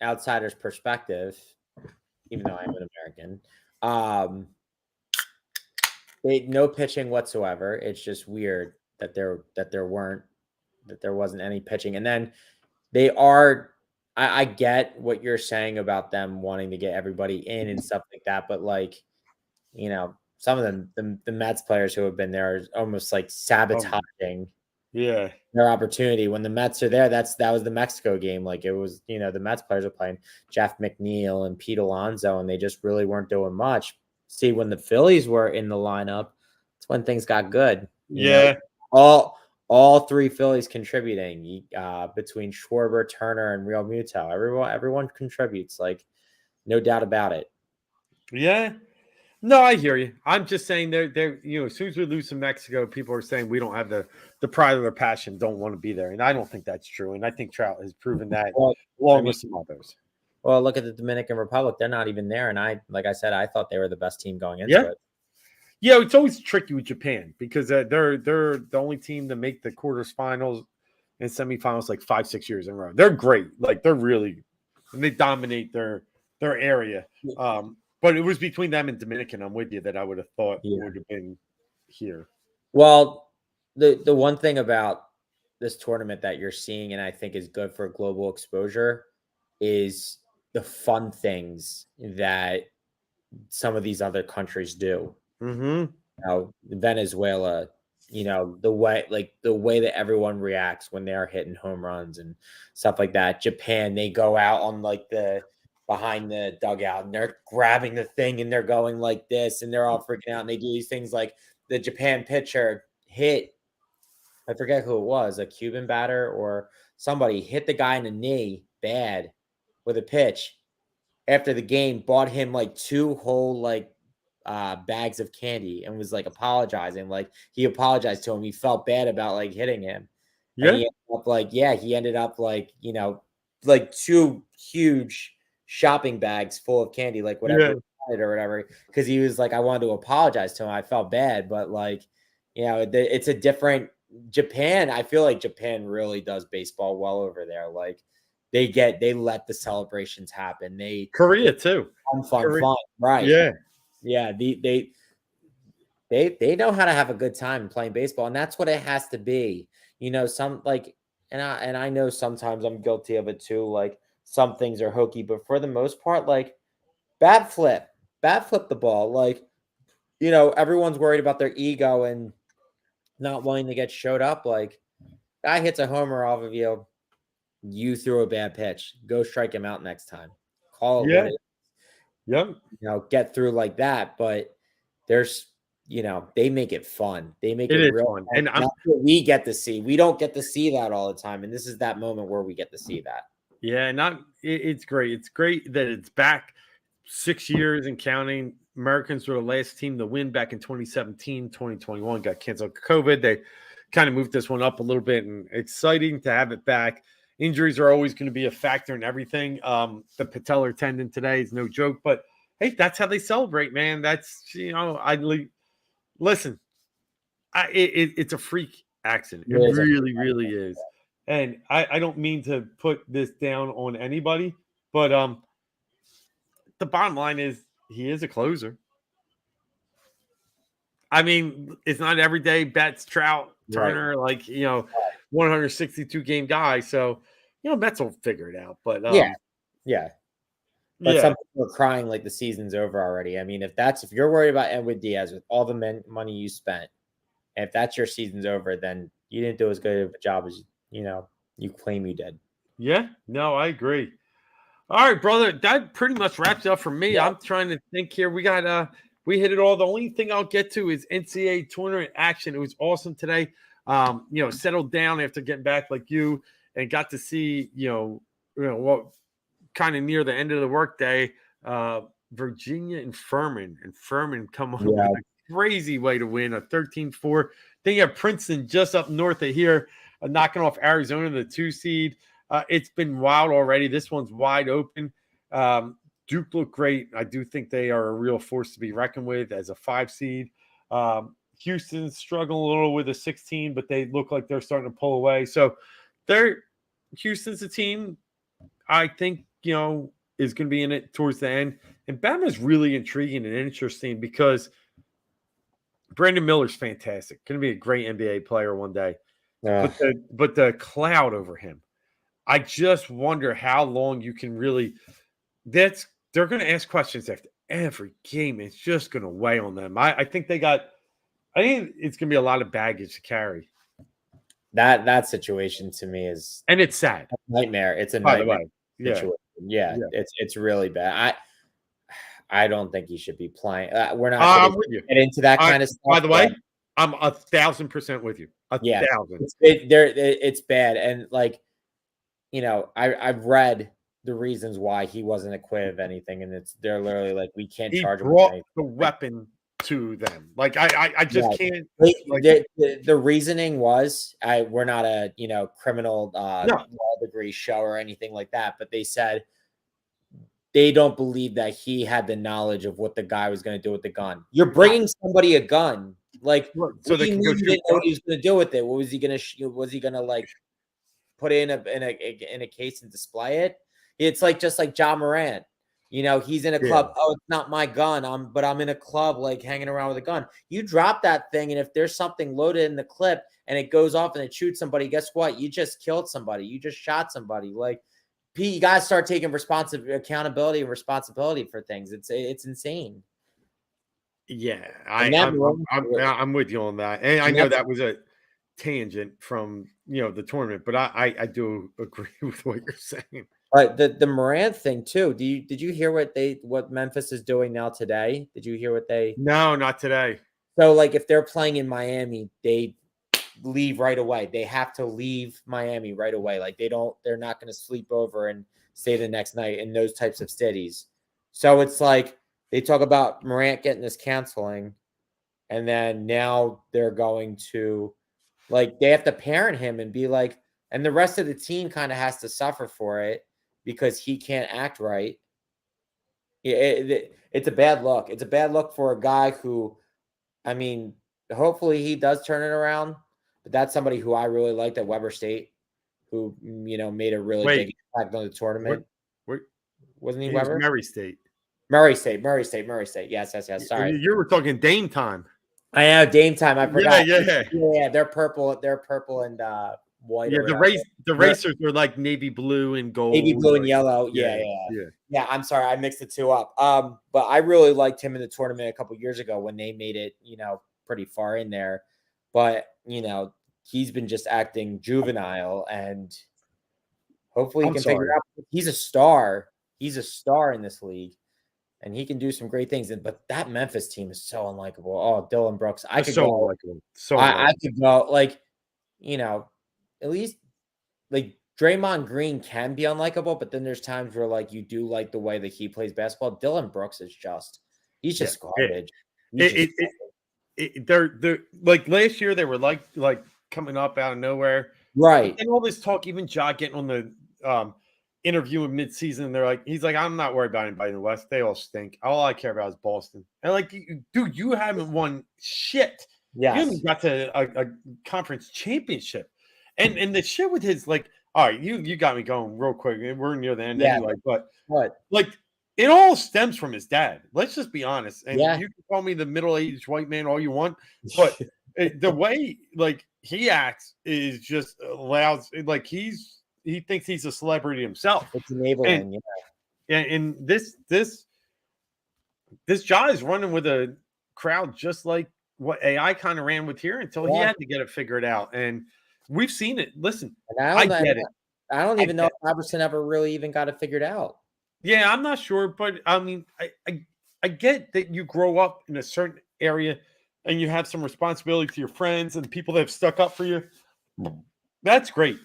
outsider's perspective, even though I'm an American, no pitching whatsoever. It's just weird that there wasn't any pitching. And then they are. I get what you're saying about them wanting to get everybody in and stuff like that, but some of them, the Mets players who have been there, are almost like sabotaging their opportunity. When the Mets are there, that was the Mexico game. Like it was, the Mets players are playing Jeff McNeil and Pete Alonso, and they just really weren't doing much. See, when the Phillies were in the lineup, that's when things got good. All three Phillies contributing between Schwarber, Turner, and Real Muto. Everyone contributes, like no doubt about it. Yeah. No, I hear you. I'm just saying they're as soon as we lose to Mexico, people are saying we don't have the pride or the passion, don't want to be there. And I don't think that's true. And I think Trout has proven that along with some others. Well, look at the Dominican Republic. They're not even there. And like I said, I thought they were the best team going into it. Yeah, it's always tricky with Japan because they're the only team to make the quarterfinals and semifinals like 5-6 years in a row. They're great. Like they're really, and they dominate their area. But it was between them and Dominican. I'm with you that I would have thought would have been here. Well, the one thing about this tournament that you're seeing, and I think is good for global exposure, is the fun things that some of these other countries do. Venezuela, the way that everyone reacts when they're hitting home runs and stuff like that. Japan, they go out on behind the dugout and they're grabbing the thing and they're going like this and they're all freaking out and they do these things like the Japan pitcher hit, I forget who it was, a Cuban batter or somebody hit the guy in the knee bad with a pitch. After the game, bought him like 2 whole bags of candy and was like apologizing. Like he apologized to him. He felt bad about like hitting him. Yeah. And he ended up like 2 huge shopping bags full of candy, like whatever he wanted or whatever. Because he was like, I wanted to apologize to him. I felt bad, but it's a different Japan. I feel like Japan really does baseball well over there. Like they let the celebrations happen. Korea too. Fun, right? Yeah. They know how to have a good time playing baseball, and that's what it has to be. And I know sometimes I'm guilty of it too. Like some things are hokey, but for the most part, like bat flip the ball. Like everyone's worried about their ego and not wanting to get showed up. Like guy hits a homer off of you. You threw a bad pitch. Go strike him out next time. Call it what it is. Yep. Get through like that. But there's, they make it fun. They make it real fun. And that's what we get to see. We don't get to see that all the time. And this is that moment where we get to see that. Yeah, it's great. It's great that it's back. 6 years and counting. Americans were the last team to win back in 2017. 2021 got canceled COVID. They kind of moved this one up a little bit, and exciting to have it back. Injuries are always going to be a factor in everything. The patellar tendon today is no joke, but hey, that's how they celebrate, man. That's, listen. It's a freak accident. It really, really is. And I don't mean to put this down on anybody, but the bottom line is he is a closer. I mean, it's not every day Betts, Trout, Turner, Right. 162 game guy. So, Betts will figure it out. But yeah. But yeah, some people are crying like the season's over already. I mean, if you're worried about Edwin Diaz with all the money you spent, and if that's your season's over, then you didn't do as good of a job as you claim you did. yeah, no, I agree. All right, brother. That pretty much wraps it up for me. Yeah. I'm trying to think here. We hit it all. The only thing I'll get to is NCAA tournament action. It was awesome today. Settled down after getting back like you and got to see, what kind of near the end of the workday, Virginia and Furman come on with a crazy way to win a 13-4. Then you have Princeton just up north of here, knocking off Arizona, the 2 seed. It's been wild already. This one's wide open. Duke looked great. I do think they are a real force to be reckoned with as a 5 seed. Houston's struggling a little with a 16, but they look like they're starting to pull away. So Houston's a team I think, is going to be in it towards the end. And Bama's really intriguing and interesting because Brandon Miller's fantastic. Going to be a great NBA player one day. But the cloud over him, I just wonder how long you can really – they're going to ask questions after every game. It's just going to weigh on them. I think it's going to be a lot of baggage to carry. That situation to me is – and it's sad. A nightmare. It's a nightmare situation. Yeah. It's really bad. I don't think he should be playing. We're not going to get into that kind of stuff. By the way, I'm 1,000% with you. 1,000. It's bad. And I've read the reasons why he wasn't acquitted of anything, and they're literally like, we can't charge him. He brought the weapon to them. I just can't. The reasoning was, we're not a criminal law degree show or anything like that, but they said they don't believe that he had the knowledge of what the guy was going to do with the gun. You're bringing somebody a gun, so they didn't know what he was going to do with it. What was he going to? Was he going to put it in a case and display it? It's just like Ja Morant. He's in a club. Oh, it's not my gun. But I'm in a club, hanging around with a gun. You drop that thing, and if there's something loaded in the clip and it goes off and it shoots somebody, guess what? You just killed somebody. You just shot somebody. You guys start taking accountability and responsibility for things. It's insane. Yeah, I'm with you on that, and I know that was a tangent from the tournament, but I do agree with what you're saying. The Morant thing too. Did you hear what Memphis is doing now today? Did you hear what they? No, not today. So if they're playing in Miami, they leave right away. They have to leave Miami right away. They're not going to sleep over and stay the next night in those types of cities. So it's they talk about Morant getting this canceling, and then now they're going to they have to parent him and be and the rest of the team kind of has to suffer for it because he can't act right. It's a bad look. It's a bad look for a guy who, hopefully he does turn it around. But that's somebody who I really liked at Weber State, who made a really big impact on the tournament. Wasn't he Weber? Murray State. Murray State. Yes. Sorry, you were talking Dame time. I have Dame time. I forgot. Yeah. They're purple and white. Yeah, the racers were navy blue and gold. Navy blue and yellow. Yeah. I'm sorry, I mixed the two up. But I really liked him in the tournament a couple years ago when they made it, pretty far in there. But he's been just acting juvenile, and hopefully he can figure it out. He's a star. He's a star in this league, and he can do some great things. But that Memphis team is so unlikable. Oh, Dylan Brooks. I could go. I could go at least Draymond Green can be unlikable, but then there's times where like you do like the way that he plays basketball. Dylan Brooks is he's Yeah, just garbage. He's it, just it, it, they're like last year they were like coming up out of nowhere, but right. then all this talk, even Ja getting on the interview in midseason, they're like, he's like, I'm not worried about anybody in the West. They all stink. All I care about is Boston. And like, dude, you haven't won shit. You Yes. haven't got to a conference championship, and the shit with his like, all right, you got me going real quick. We're near the end Yeah. anyway, but What? like it all stems from his dad. Let's just be honest. And Yeah. you can call me the middle-aged white man all you want, but the way like he acts is just allows like he thinks he's a celebrity himself. It's And enabling. Yeah. and this guy is running with a crowd just like what AI kind of ran with here until he Yeah. had to get it figured out. And we've seen it. Listen, And I get it. I don't I even know get if Iverson ever really even got it figured out. Yeah, I'm not sure, but I mean, I get that you grow up in a certain area and you have some responsibility to your friends and people that have stuck up for you. That's great.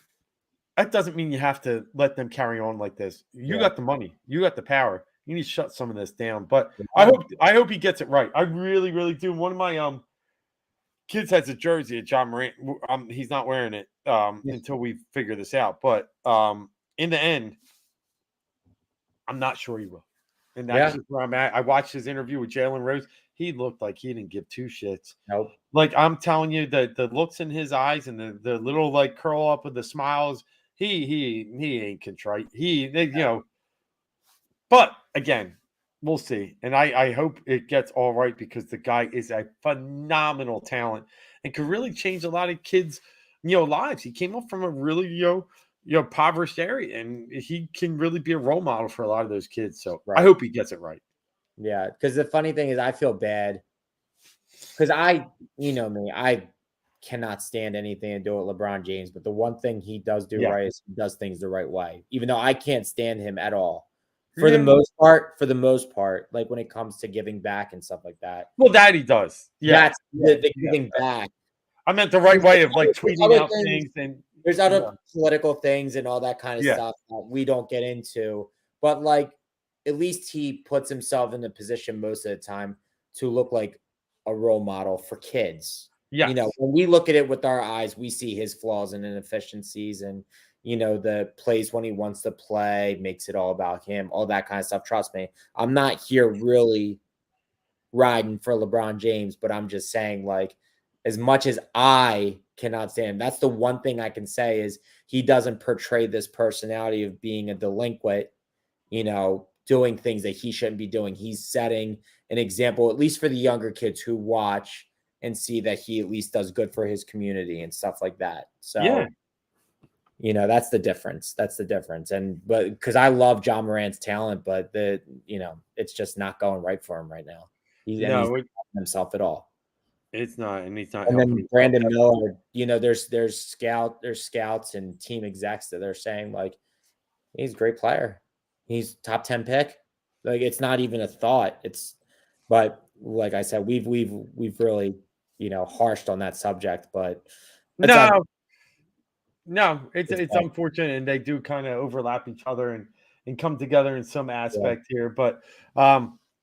That doesn't mean you have to let them carry on like this. You Yeah. got the money, you got the power. You need to shut some of this down. But Yeah. I hope he gets it right. I really, really do. One of my kids has a jersey of John Morant. He's not wearing it until we figure this out. But in the end, I'm not sure he will. And that's Yeah. just where I'm at. I watched his interview with Jalen Rose. He looked like he didn't give two shits. Nope. Like I'm telling you, the looks in his eyes and the little like curl up with the smiles, he ain't contrite. But again, we'll see. And I hope it gets all right because the guy is a phenomenal talent and could really change a lot of kids, lives. He came up from a really, impoverished area and he can really be a role model for a lot of those kids. So I Right. hope he gets it right. Yeah. Because the funny thing is, I feel bad because you know me, I cannot stand anything to do with LeBron James. But the one thing he does do Yeah. right is he does things the right way, even though I can't stand him at all. For Yeah. the most part, like when it comes to giving back and stuff like that. Well, that he does. Yeah. That's the giving back. I meant the right way of like There's tweeting other out things, things and there's other political things and all that kind of yeah. stuff that we don't get into. But like at least he puts himself in a position most of the time to look like a role model for kids. Yes. You know, when we look at it with our eyes, we see his flaws and inefficiencies and the plays when he wants to play, makes it all about him, all that kind of stuff. Trust me, I'm not here really riding for LeBron James, but I'm just saying, like, as much as I cannot stand, that's the one thing I can say is he doesn't portray this personality of being a delinquent, doing things that he shouldn't be doing. He's setting an example, at least for the younger kids who watch and see that he at least does good for his community and stuff like that. So, that's the difference. That's the difference. But because I love John Morant's talent, but it's just not going right for him right now. He's not helping himself at all. It's not, and he's not. And then Brandon Miller, there's scouts and team execs that are saying like he's a great player. He's top 10 pick. Like it's not even a thought. But like I said, we've really harshed on that subject. But no, it's unfortunate, and they do kind of overlap each other and come together in some aspect here. But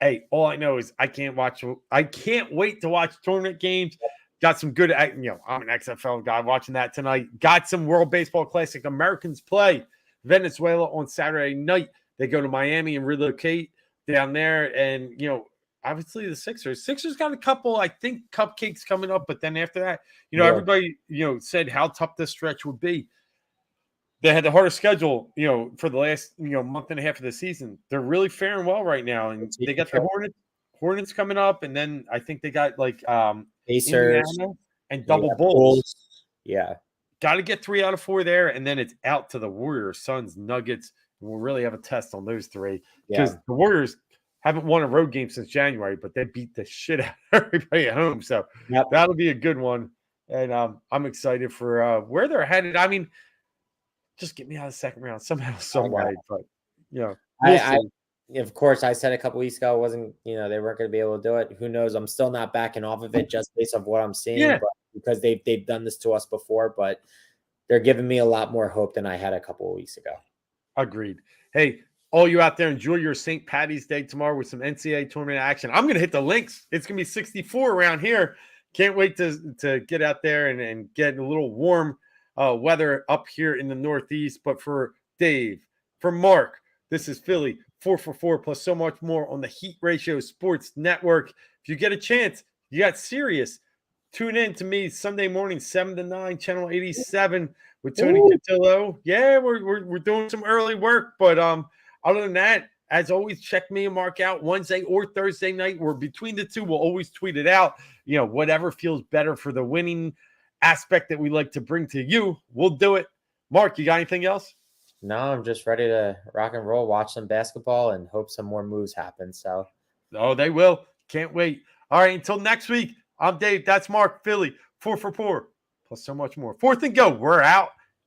hey, all I know is I can't wait to watch tournament games. Got some good, I'm an XFL guy watching that tonight. Got some World Baseball Classic. Americans play Venezuela on Saturday night. They go to Miami and relocate down there. And, obviously the Sixers got a couple, I think, cupcakes coming up. But then after that, everybody, said how tough this stretch would be. They had the hardest schedule, for the last, month and a half of the season. They're really faring well right now. And they got the Hornets coming up. And then I think they got like Pacers Indiana and double Bulls. Yeah. Got to get 3 out of 4 there. And then it's out to the Warriors, Suns, Nuggets. We'll really have a test on those 3 because the Warriors haven't won a road game since January, but they beat the shit out of everybody at home. So that'll be a good one. And I'm excited for where they're headed. I mean, just get me out of the second round somehow, some way. But, of course, I said a couple weeks ago, wasn't, they weren't going to be able to do it. Who knows? I'm still not backing off of it just based on what I'm seeing, but because they've done this to us before. But they're giving me a lot more hope than I had a couple of weeks ago. Agreed. Hey, all you out there, enjoy your St. Patty's Day tomorrow with some NCAA tournament action. I'm going to hit the links. It's going to be 64 around here. Can't wait to get out there and get a little warm weather up here in the Northeast. But for Dave, for Mark, this is Philly 444 plus so much more on the Heat Ratio Sports Network. If you get a chance, you got Sirius. Tune in to me Sunday morning, 7 to 9, channel 87 with Tony Cotillo. Yeah, we're doing some early work, but other than that, as always, check me and Mark out Wednesday or Thursday night. We're between the two. We'll always tweet it out. You know, whatever feels better for the winning aspect that we like to bring to you, we'll do it. Mark, you got anything else? No, I'm just ready to rock and roll, watch some basketball, and hope some more moves happen. So, oh, they will. Can't wait. All right, until next week, I'm Dave. That's Mark. Philly 444 plus so much more. Fourth and go. We're out.